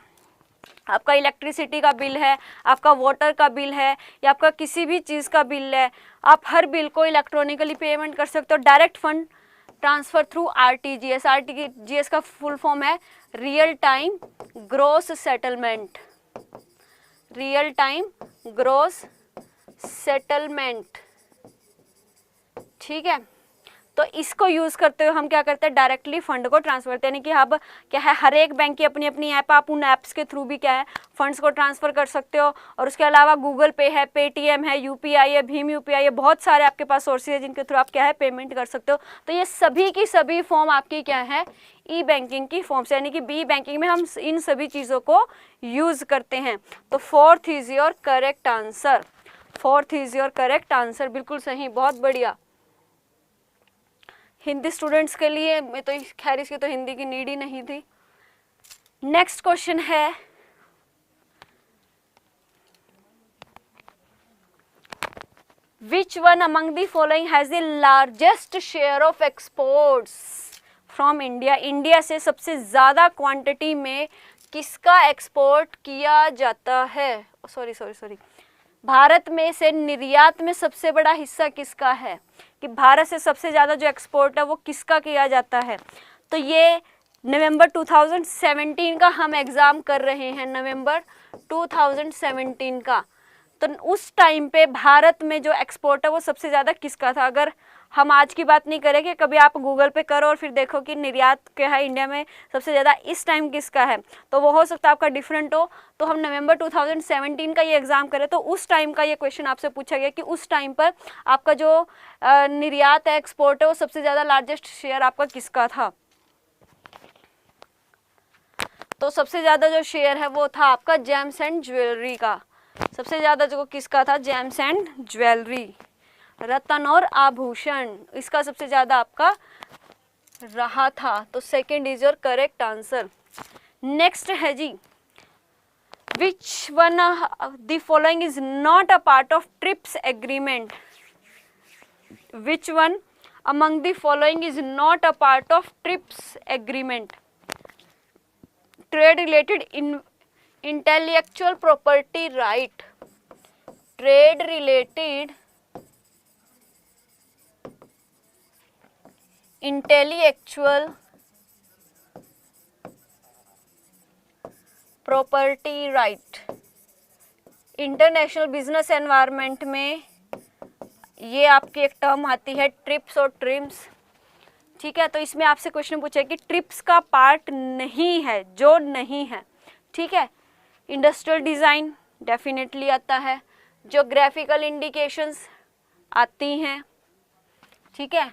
आपका इलेक्ट्रिसिटी का बिल है, आपका वाटर का बिल है, या आपका किसी भी चीज़ का बिल है, आप हर बिल को इलेक्ट्रॉनिकली पेमेंट कर सकते हो। Direct fund transfer through RTGS. RTGS का फुल फॉर्म है real time gross settlement. Real time gross settlement, ठीक है। तो इसको यूज़ करते हुए हम क्या करते हैं, डायरेक्टली फंड को ट्रांसफर करते हैं। यानी कि अब क्या है, हर एक बैंक की अपनी अपनी ऐप, आप उन ऐप्स के थ्रू भी क्या है फंड्स को ट्रांसफ़र कर सकते हो। और उसके अलावा गूगल पे है, पेटीएम है, यूपीआई है, भीम यूपीआई है, बहुत सारे आपके पास सोर्सेज है जिनके थ्रू आप क्या है पेमेंट कर सकते हो। तो ये सभी की सभी फॉर्म आपकी क्या है, ई बैंकिंग की फॉर्म्स, यानी कि बी बैंकिंग में हम इन सभी चीज़ों को यूज़ करते हैं। तो fourth is your correct answer. Fourth is your correct answer, बिल्कुल सही, बहुत बढ़िया। हिंदी स्टूडेंट्स के लिए मैं तो खैर इसकी तो हिंदी की नीड ही नहीं थी। नेक्स्ट क्वेश्चन है, विच one among the following has the largest share of exports from India. India से सबसे ज़्यादा क्वांटिटी में किसका एक्सपोर्ट किया जाता है। सॉरी, भारत में से निर्यात में सबसे बड़ा हिस्सा किसका है, कि भारत से सबसे ज़्यादा जो एक्सपोर्ट है वो किसका किया जाता है। तो ये नवंबर 2017 का हम एग्ज़ाम कर रहे हैं, नवंबर 2017 का। तो उस टाइम पे भारत में जो एक्सपोर्ट है वो सबसे ज़्यादा किसका था। अगर हम आज की बात नहीं करेंगे, कभी आप गूगल पे करो और फिर देखो कि निर्यात क्या है इंडिया में सबसे ज़्यादा इस टाइम किसका है, तो वो हो सकता है आपका डिफरेंट हो। तो हम नवंबर 2017 का ये एग्ज़ाम करें तो उस टाइम का ये क्वेश्चन आपसे पूछा गया कि उस टाइम पर आपका जो निर्यात है, एक्सपोर्ट है, वो सबसे ज़्यादा लार्जेस्ट शेयर आपका किसका था। तो सबसे ज़्यादा जो शेयर है वो था आपका जेम्स एंड ज्वेलरी का। सबसे ज़्यादा जो किसका था, जेम्स एंड ज्वेलरी, रत्न और आभूषण, इसका सबसे ज़्यादा आपका रहा था। तो second is your correct answer. Next है जी, which one the following is not a part of TRIPS agreement. Which one among the following is not a part of TRIPS agreement. Trade related intellectual property right, trade related intellectual property right. International business environment में ये आपकी एक term आती है trips और TRIMS, ठीक है। तो इसमें आपसे क्वेश्चन पूछा है कि ट्रिप्स का पार्ट नहीं है, जो नहीं है, ठीक है। इंडस्ट्रियल डिज़ाइन डेफिनेटली आता है, ज्योग्राफिकल इंडिकेशंस आती हैं, ठीक है।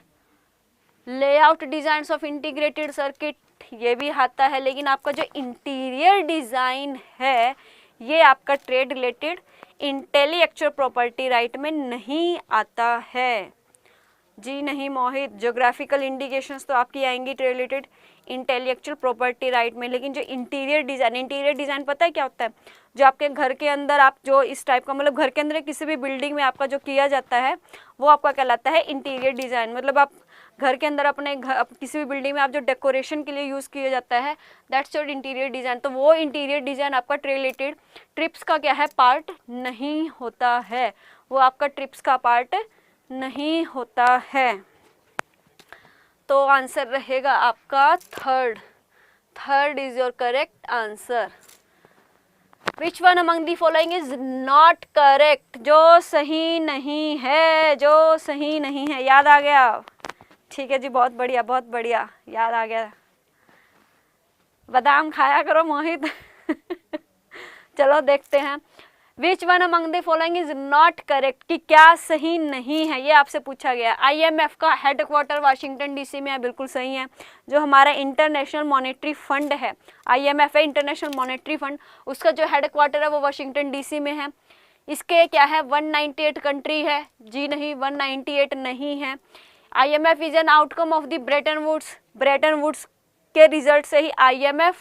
Layout designs of integrated circuit ये भी आता है, लेकिन आपका जो इंटीरियर डिज़ाइन है ये आपका trade related intellectual property right में नहीं आता है। जी नहीं मोहित, ज्योग्राफिकल इंडिकेशंस तो आपकी आएंगी trade related intellectual property right में, लेकिन जो इंटीरियर डिज़ाइन पता है क्या होता है, जो आपके घर के अंदर आप जो इस टाइप का, मतलब घर के अंदर किसी भी बिल्डिंग में आपका जो किया जाता है वो आपका कहलाता है इंटीरियर डिज़ाइन। मतलब आप घर के अंदर अपने किसी भी बिल्डिंग में आप जो डेकोरेशन के लिए यूज़ किया जाता है, दैट्स योर इंटीरियर डिज़ाइन। तो वो इंटीरियर डिज़ाइन आपका ट्रेड रिलेटेड ट्रिप्स का क्या है, पार्ट नहीं होता है, वो आपका ट्रिप्स का पार्ट नहीं होता है। तो आंसर रहेगा आपका third is your correct answer. Which one among the following is not correct, जो सही नहीं है, जो सही नहीं है। याद आ गया, ठीक है जी, बहुत बढ़िया बहुत बढ़िया, याद आ गया। बादाम खाया करो मोहित। चलो देखते हैं, विच one among the following is not correct, कि क्या सही नहीं है, ये आपसे पूछा गया। IMF का हेडक्वार्टर वाशिंगटन DC में है, बिल्कुल सही है। जो हमारा इंटरनेशनल मॉनेटरी फंड है, IMF है इंटरनेशनल मॉनेटरी फंड, उसका जो हेडक्वार्टर है वो वाशिंगटन DC में है। इसके क्या है 198 कंट्री है, जी नहीं 198 नहीं है। IMF is an outcome of the Bretton Woods के रिजल्ट से ही IMF,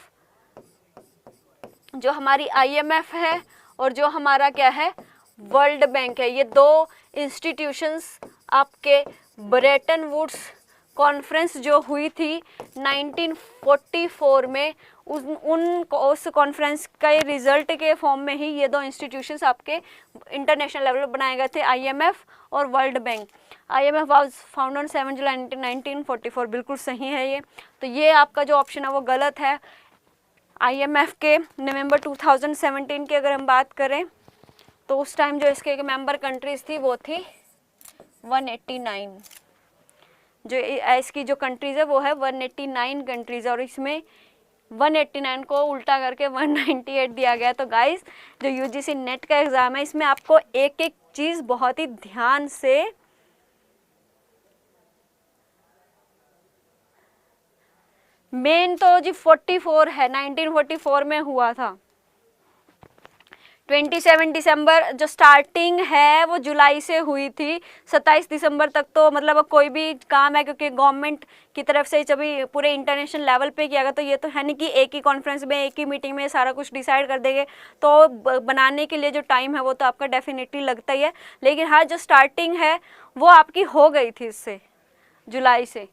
जो हमारी IMF है और जो हमारा क्या है वर्ल्ड बैंक है, ये दो इंस्टीट्यूशंस आपके ब्रेटन वुड्स कॉन्फ्रेंस जो हुई थी 1944 में, उस कॉन्फ्रेंस के रिजल्ट के फॉर्म में ही ये दो इंस्टीट्यूशंस आपके इंटरनेशनल लेवल पर बनाए गए थे, आईएमएफ और world bank. IMF was found on 7 जुलाई 1944, बिल्कुल सही है ये। तो ये आपका जो ऑप्शन है वो गलत है। आईएमएफ के नवंबर 2017 की अगर हम बात करें तो उस टाइम जो इसके मेंबर कंट्रीज थी वो थी 189। जो इसकी जो कंट्रीज़ है वो है 189 कंट्रीज़, और इसमें 189 को उल्टा करके 198 दिया गया। तो गाइस जो यूजीसी नेट का एग्ज़ाम है इसमें आपको एक एक चीज़ बहुत ही ध्यान से मेन तो जी 44 है, 1944 में हुआ था। 27 दिसंबर जो स्टार्टिंग है वो जुलाई से हुई थी, 27 दिसंबर तक तो मतलब अब कोई भी काम है क्योंकि गवर्नमेंट की तरफ से जब पूरे इंटरनेशनल लेवल पे किया गया, तो ये तो है नहीं कि एक ही कॉन्फ्रेंस में एक ही मीटिंग में सारा कुछ डिसाइड कर देंगे, तो बनाने के लिए जो टाइम है वो तो आपका डेफिनेटली लगता ही है। लेकिन हाँ जो स्टार्टिंग है वो आपकी हो गई थी इससे, जुलाई से,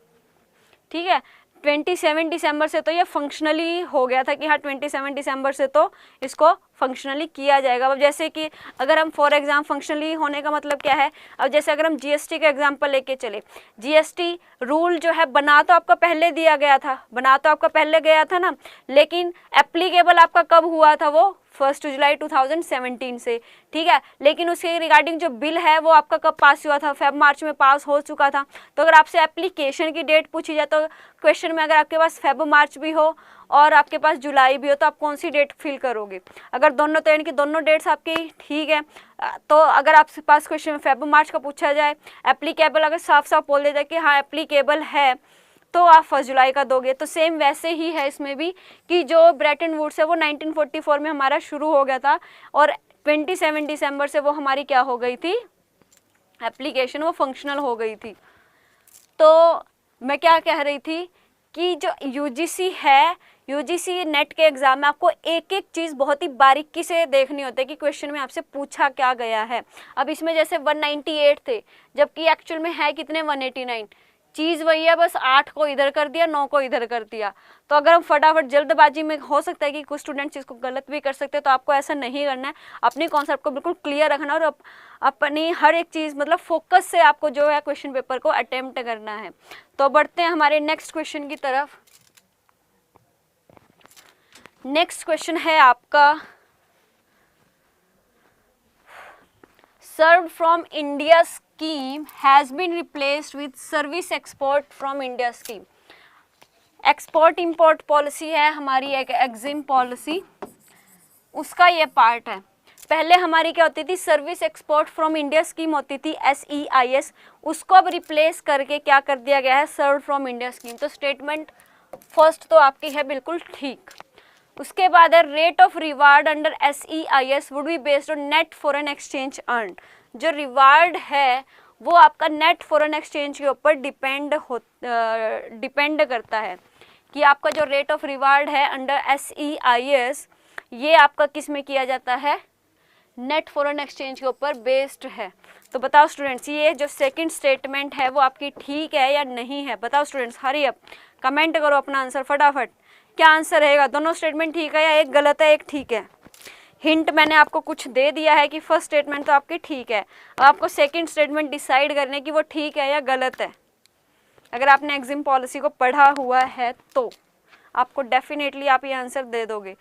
ठीक है। 27 दिसंबर से तो ये फंक्शनली हो गया था कि हाँ 27 दिसंबर से तो इसको फंक्शनली किया जाएगा। अब जैसे कि अगर हम फॉर एग्जाम फंक्शनली होने का मतलब क्या है, अब जैसे अगर हम जीएसटी का एग्जांपल लेके चले, जीएसटी रूल जो है बना तो आपका पहले दिया गया था, बना तो आपका पहले गया था ना, लेकिन एप्लीकेबल आपका कब हुआ था, वो 1 जुलाई 2017 से, ठीक है। लेकिन उसके रिगार्डिंग जो बिल है वो आपका कब पास हुआ था, फेब मार्च में पास हो चुका था। तो अगर आपसे एप्लीकेशन की डेट पूछी जाए तो क्वेश्चन में अगर आपके पास फेब मार्च भी हो और आपके पास जुलाई भी हो तो आप कौन सी डेट फिल करोगे। अगर दोनों तो यानी कि दोनों डेट्स आपकी ठीक है, तो अगर आपके पास क्वेश्चन में फेब मार्च का पूछा जाए, एप्लीकेबल अगर साफ साफ बोल दिया जाए कि हाँ एप्लीकेबल है, तो आप 1 जुलाई का दोगे। तो सेम वैसे ही है इसमें भी कि जो ब्रेटन वुड्स है वो 1944 में हमारा शुरू हो गया था और 27 दिसंबर से वो हमारी क्या हो गई थी, एप्लीकेशन वो फंक्शनल हो गई थी। तो मैं क्या कह रही थी कि जो यूजीसी है, यूजीसी नेट के एग्जाम में आपको एक एक चीज़ बहुत ही बारीकी से देखनी होती है कि क्वेश्चन में आपसे पूछा क्या गया है। अब इसमें जैसे 198 थे जबकि एक्चुअल में है कितने 189, चीज़ वही है, बस 8 को इधर कर दिया 9 को इधर कर दिया। तो अगर हम फटाफट जल्दबाजी में, हो सकता है कि कुछ स्टूडेंट्स इसको गलत भी कर सकते हैं, तो आपको ऐसा नहीं करना है, अपनी कॉन्सेप्ट को बिल्कुल क्लियर रखना और अपनी हर एक चीज़ मतलब फोकस से आपको जो है क्वेश्चन पेपर को अटेम्प्ट करना है। तो बढ़ते हैं हमारे नेक्स्ट क्वेश्चन की तरफ। नेक्स्ट क्वेश्चन है आपका, served from India scheme has been replaced with service export from India scheme। Export import policy है हमारी एक एग्जिम पॉलिसी, उसका ये पार्ट है। पहले हमारी क्या होती थी, service export from India scheme होती थी SEIS, उसको अब रिप्लेस करके क्या कर दिया गया है, सर्व्ड फ्रॉम इंडिया स्कीम। तो स्टेटमेंट फर्स्ट तो आपकी है बिल्कुल ठीक। उसके बाद है rate of reward under SEIS would be based on net foreign exchange earn. जो रिवार्ड है वो आपका नेट फॉरेन एक्सचेंज के ऊपर डिपेंड करता है कि आपका जो रेट ऑफ रिवार्ड है अंडर SEIS ये आपका किस में किया जाता है, नेट फॉरेन एक्सचेंज के ऊपर बेस्ड है। तो बताओ स्टूडेंट्स ये जो सेकंड स्टेटमेंट है वो आपकी ठीक है या नहीं है, बताओ स्टूडेंट्स, हरी अप कमेंट करो अपना आंसर फटाफट। क्या आंसर रहेगा, दोनों स्टेटमेंट ठीक है या एक गलत है एक ठीक है। हिंट मैंने आपको कुछ दे दिया है कि फर्स्ट स्टेटमेंट तो आपकी ठीक है, अब आपको सेकंड स्टेटमेंट डिसाइड करने की वो ठीक है या गलत है। अगर आपने एग्जिम पॉलिसी को पढ़ा हुआ है तो आपको डेफिनेटली आप ये आंसर दे दोगे।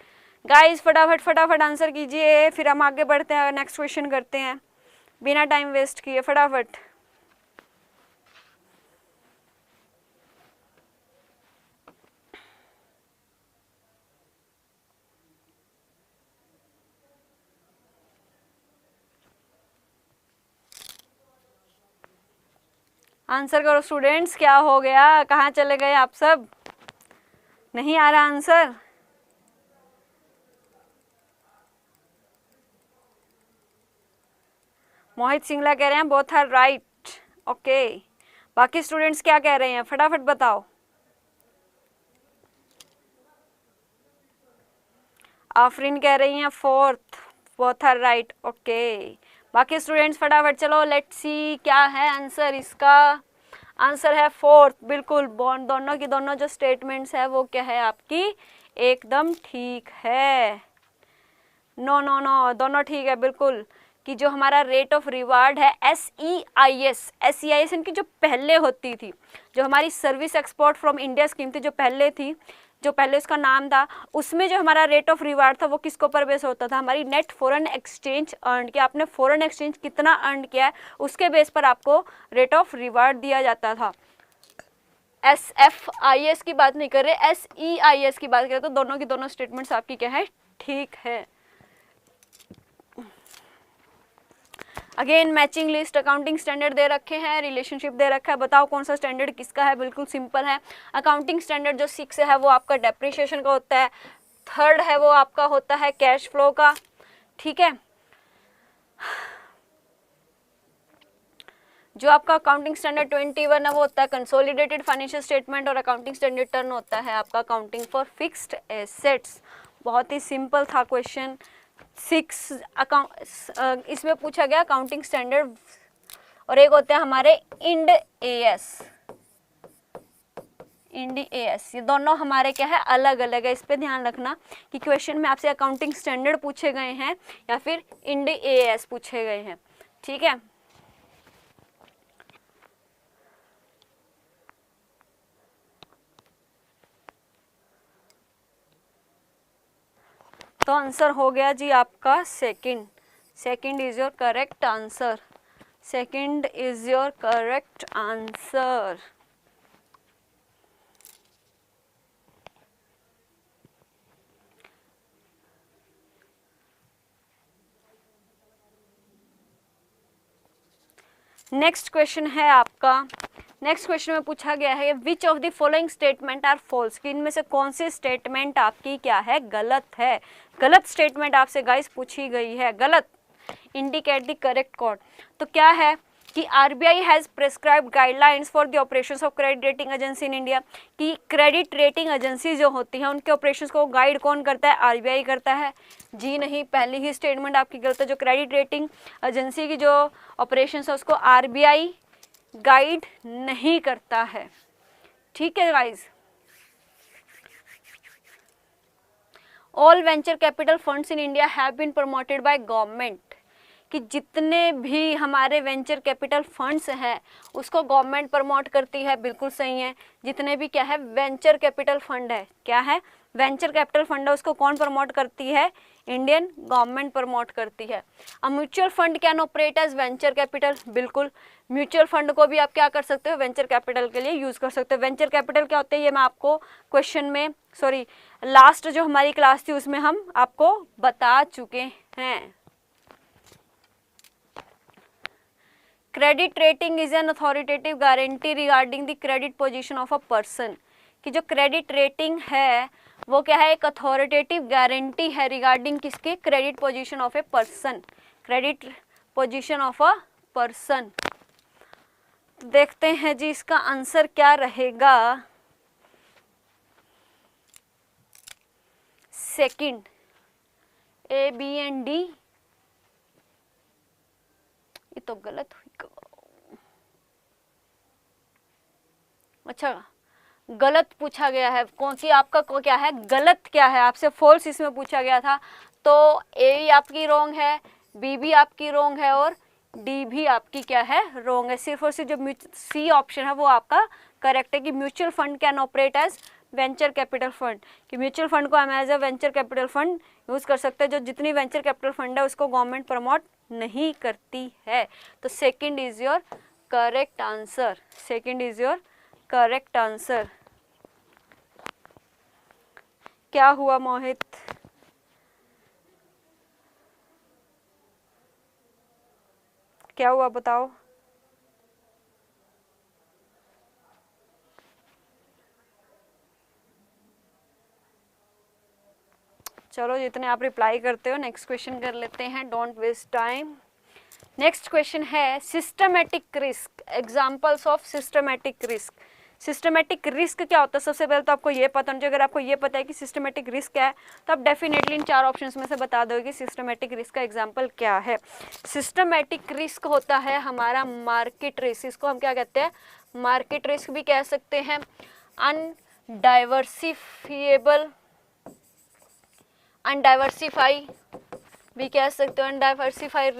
गाइस फटाफट फटाफट आंसर कीजिए, फिर हम आगे बढ़ते हैं, नेक्स्ट क्वेश्चन करते हैं बिना टाइम वेस्ट किए फटाफट। आंसर करो स्टूडेंट्स, क्या हो गया, कहाँ चले गए आप सब, नहीं आ रहा आंसर। मोहित सिंगला कह रहे हैं बोथ आर राइट, ओके। बाकी स्टूडेंट्स क्या कह रहे हैं फटाफट बताओ। आफरीन कह रही हैं fourth, both are right, okay. बाकी स्टूडेंट्स फटाफट चलो लेट्स सी क्या है आंसर इसका। आंसर है फोर्थ, बिल्कुल। बॉन्ड दोनों की दोनों जो स्टेटमेंट्स है वो क्या है आपकी, एकदम ठीक है। नो नो नो, दोनों ठीक है बिल्कुल। कि जो हमारा रेट ऑफ रिवार्ड है SEIS इनकी जो पहले होती थी, जो हमारी service export from India scheme थी, जो पहले उसका नाम था, उसमें जो हमारा रेट ऑफ रिवार्ड था वो किसके ऊपर बेस होता था, हमारी नेट फॉरेन एक्सचेंज अर्न, कि आपने फॉरेन एक्सचेंज कितना अर्न किया है उसके बेस पर आपको रेट ऑफ रिवार्ड दिया जाता था। SFIS की बात नहीं कर रहे, SEIS की बात करें, तो दोनों की दोनों स्टेटमेंट्स आपकी क्या है, ठीक है। Again matching list, accounting standard दे रखे हैं, रिलेशनशिप दे रखा है, बताओ कौन सा स्टैंडर्ड किसका है। बिल्कुल सिंपल है। अकाउंटिंग स्टैंडर्ड जो 6 है वो आपका डेप्रिसिएशन का होता है, 3rd है वो आपका होता है कैश फ्लो का, ठीक है। जो आपका अकाउंटिंग स्टैंडर्ड 21 है वो होता है कंसोलिडेटेड फाइनेंशियल स्टेटमेंट, और अकाउंटिंग स्टैंडर्ड 10 होता है आपका अकाउंटिंग फॉर फिक्स्ड एसेट्स। बहुत ही सिंपल था क्वेश्चन। 6 अकाउंट इसमें पूछा गया अकाउंटिंग स्टैंडर्ड, और एक होते हैं हमारे इंड AS, ये दोनों हमारे क्या है, अलग अलग है। इस पे ध्यान रखना कि क्वेश्चन में आपसे अकाउंटिंग स्टैंडर्ड पूछे गए हैं या फिर इंड AS पूछे गए हैं, ठीक है। तो आंसर हो गया जी आपका second is your correct answer, second is your correct answer. Next question है आपका, नेक्स्ट क्वेश्चन में पूछा गया है which of the following statement are false, कि इनमें से कौन सी स्टेटमेंट आपकी क्या है, गलत है। गलत स्टेटमेंट आपसे गाइस पूछी गई है, गलत। Indicate the correct code. तो क्या है कि RBI has prescribed guidelines for the operations of credit rating agency in India, कि क्रेडिट रेटिंग एजेंसी जो होती है उनके ऑपरेशंस को गाइड कौन करता है, RBI करता है। जी नहीं, पहली ही स्टेटमेंट आपकी गलत है। जो क्रेडिट रेटिंग एजेंसी की जो ऑपरेशंस है उसको RBI गाइड नहीं करता है, ठीक है guys. All venture capital funds in India have been promoted by government, कि जितने भी हमारे वेंचर कैपिटल फंड्स हैं उसको गवर्नमेंट प्रमोट करती है, बिल्कुल सही है। जितने भी क्या है वेंचर कैपिटल फंड है, क्या है वेंचर कैपिटल फंड है, उसको कौन प्रमोट करती है, इंडियन गवर्नमेंट प्रमोट करती है। अब mutual fund can operate as venture capital, बिल्कुल। म्यूचुअल फंड को भी आप क्या कर सकते हो, वेंचर कैपिटल के लिए यूज कर सकते हो। वेंचर कैपिटल क्या होते हैं ये मैं आपको क्वेश्चन में, सॉरी लास्ट जो हमारी क्लास थी उसमें हम आपको बता चुके हैं। Credit rating is an authoritative guarantee regarding the credit position of a person, कि जो क्रेडिट रेटिंग है वो क्या है, एक अथॉरिटेटिव गारंटी है रिगार्डिंग किसके, credit position of a person, credit position of a person. देखते हैं जी इसका आंसर क्या रहेगा, second A, B and D, ये तो गलत हुई। अच्छा गलत पूछा गया है, कौन सी आपका को क्या है, गलत क्या है, आपसे फॉल्स इसमें पूछा गया था। तो A आपकी रोंग है, B भी आपकी रोंग है और D भी आपकी क्या है, रोंग है। सिर्फ और सिर्फ जो C ऑप्शन है वो आपका करेक्ट है, कि mutual fund can operate as venture capital fund, कि म्यूचुअल फंड को हम as a venture capital fund use कर सकते हैं। जो जितनी वेंचर कैपिटल फंड है उसको गवर्नमेंट प्रमोट नहीं करती है। तो second is your correct answer, second is your correct answer. क्या हुआ मोहित, क्या हुआ बताओ। चलो जितने आप रिप्लाई करते हो नेक्स्ट क्वेश्चन कर लेते हैं, don't waste time. Next question है systematic risk, examples of systematic risk. Systematic risk क्या होता है, सबसे पहले तो आपको ये पता होना चाहिए। अगर आपको ये पता है कि सिस्टमैटिक रिस्क क्या है तो आप डेफिनेटली इन 4 ऑप्शंस में से बता दोगे कि सिस्टमैटिक रिस्क का एग्जांपल क्या है। सिस्टमैटिक रिस्क होता है हमारा मार्केट रिस्क, इसको हम क्या कहते हैं, मार्केट रिस्क भी कह सकते हैं, अनडाइवर्सिफाई भी कह सकते हो, अनडाइवर्सिफाइड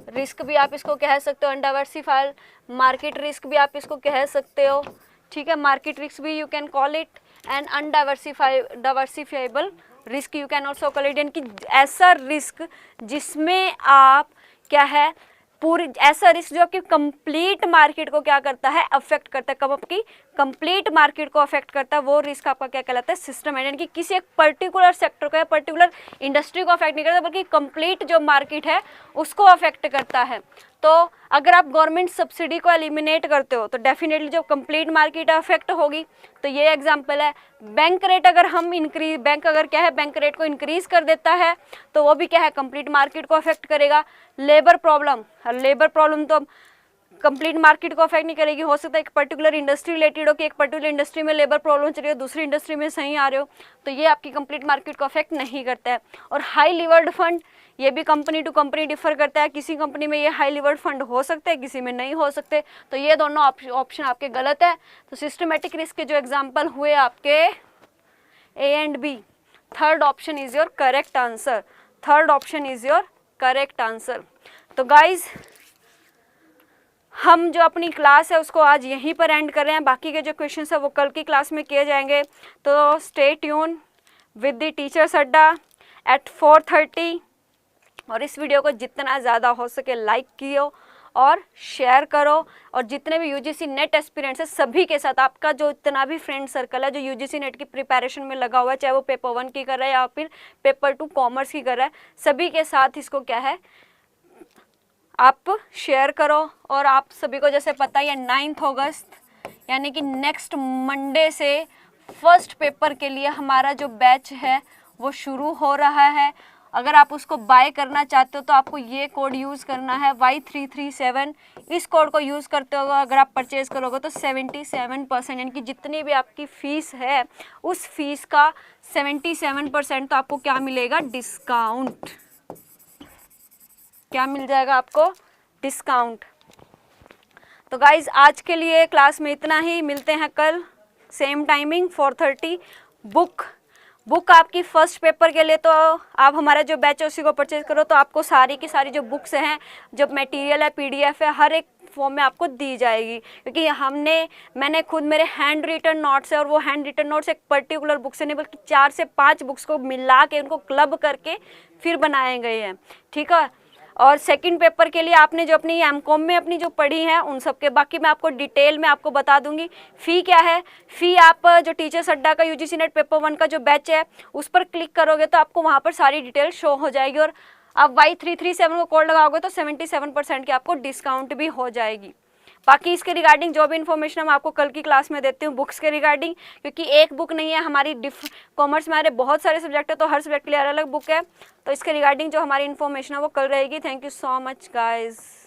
रिस्क भी आप इसको कह सकते हो, अनडाइवर्सिफाइड मार्केट रिस्क भी आप इसको कह सकते हो, ठीक है। मार्केट रिस्क भी you can call it, and undiversifiable risk you can also call it, यानी कि ऐसा रिस्क जिसमें आप क्या है पूरी, ऐसा रिस्क जो आपकी कंप्लीट मार्केट को क्या करता है, अफेक्ट करता है, कब आपकी कंप्लीट मार्केट को अफेक्ट करता है, वो रिस्क आपका क्या कहलाता है, सिस्टमेटिक, यानी कि किसी एक पर्टिकुलर सेक्टर को या पर्टिकुलर इंडस्ट्री को अफेक्ट नहीं करता बल्कि कंप्लीट जो मार्केट है उसको अफेक्ट करता है। तो अगर आप गवर्नमेंट सब्सिडी को एलिमिनेट करते हो तो डेफिनेटली जो कंप्लीट मार्केट अफेक्ट होगी। तो ये एग्जांपल है। बैंक रेट अगर हम बैंक रेट को इंक्रीज कर देता है तो वो भी क्या है, कंप्लीट मार्केट को अफेक्ट करेगा। लेबर प्रॉब्लम तो कंप्लीट मार्केट को अफेक्ट नहीं करेगी। हो सकता है एक पर्टिकुलर इंडस्ट्री रिलेटेड हो कि एक पर्टिकुलर इंडस्ट्री में लेबर प्रॉब्लम चल रही है, दूसरी इंडस्ट्री में सही आ रहे हो, तो ये आपकी कंप्लीट मार्केट को अफेक्ट नहीं करता है। और हाई लिवर्ड फंड, ये भी कंपनी टू कंपनी डिफर करता है, किसी कंपनी में ये हाई लिवर्ड फंड हो सकते हैं, किसी में नहीं हो सकते, तो ये दोनों ऑप्शन आपके गलत है। तो सिस्टमेटिक रिस्क के जो एग्जाम्पल हुए आपके A and B, third option is your correct answer. तो गाइज हम जो अपनी क्लास है उसको आज यहीं पर एंड कर रहे हैं, बाकी के जो क्वेश्चंस है वो कल की क्लास में किए जाएंगे। तो stay tune with the teachers अड्डा एट 4:30, और इस वीडियो को जितना ज़्यादा हो सके लाइक कियो और शेयर करो, और जितने भी यूजीसी नेट एस्पिरेंट्स है सभी के साथ, आपका जो इतना भी फ्रेंड सर्कल है जो यूजीसी नेट की प्रिपरेशन में लगा हुआ है, चाहे वो पेपर 1 की कर रहा है या फिर पेपर 2 कॉमर्स की कर रहा है, सभी के साथ इसको क्या है आप शेयर करो। और आप सभी को जैसे पता ही है 9 अगस्त यानी कि नेक्स्ट मंडे से फर्स्ट पेपर के लिए हमारा जो बैच है वो शुरू हो रहा है। अगर आप उसको बाय करना चाहते हो तो आपको ये कोड यूज़ करना है Y337। इस कोड को यूज़ करते हो अगर आप परचेज़ करोगे तो 77%, यानी कि जितनी भी आपकी फ़ीस है उस फीस का 77% तो आपको क्या मिलेगा, डिस्काउंट। क्या मिल जाएगा आपको, डिस्काउंट। तो गाइज आज के लिए क्लास में इतना ही, मिलते हैं कल सेम टाइमिंग 4:30। बुक आपकी फर्स्ट पेपर के लिए तो आप हमारा जो बैच है उसी को परचेज करो, तो आपको सारी की सारी जो बुक्स हैं, जो मटेरियल है, PDF है, हर एक फॉर्म में आपको दी जाएगी, क्योंकि मैंने खुद मेरे हैंड रिटन नोट्स है और वो हैंड रिटन नोट्स एक पर्टिकुलर बुक से नहीं बल्कि 4 से 5 बुक्स को मिला के उनको क्लब करके फिर बनाए गए हैं, ठीक है। और सेकंड पेपर के लिए आपने जो अपनी एमकॉम में अपनी जो पढ़ी है उन सब के बाकी मैं आपको डिटेल में आपको बता दूंगी। फ़ी क्या है, फ़ी आप जो टीचर्स अड्डा का यूजीसी नेट पेपर 1 का जो बैच है उस पर क्लिक करोगे तो आपको वहाँ पर सारी डिटेल शो हो जाएगी, और आप Y337 को कोड लगाओगे तो 77% की आपको डिस्काउंट भी हो जाएगी। बाकी इसके रिगार्डिंग जो भी इन्फॉर्मेशन मैं आपको कल की क्लास में देती हूँ बुक्स के रिगार्डिंग, क्योंकि एक बुक नहीं है हमारी, कॉमर्स में हमारे बहुत सारे सब्जेक्ट है तो हर सब्जेक्ट के लिए अलग अलग बुक है, तो इसके रिगार्डिंग जो हमारी इन्फॉर्मेशन है वो कल रहेगी। Thank you so much guys.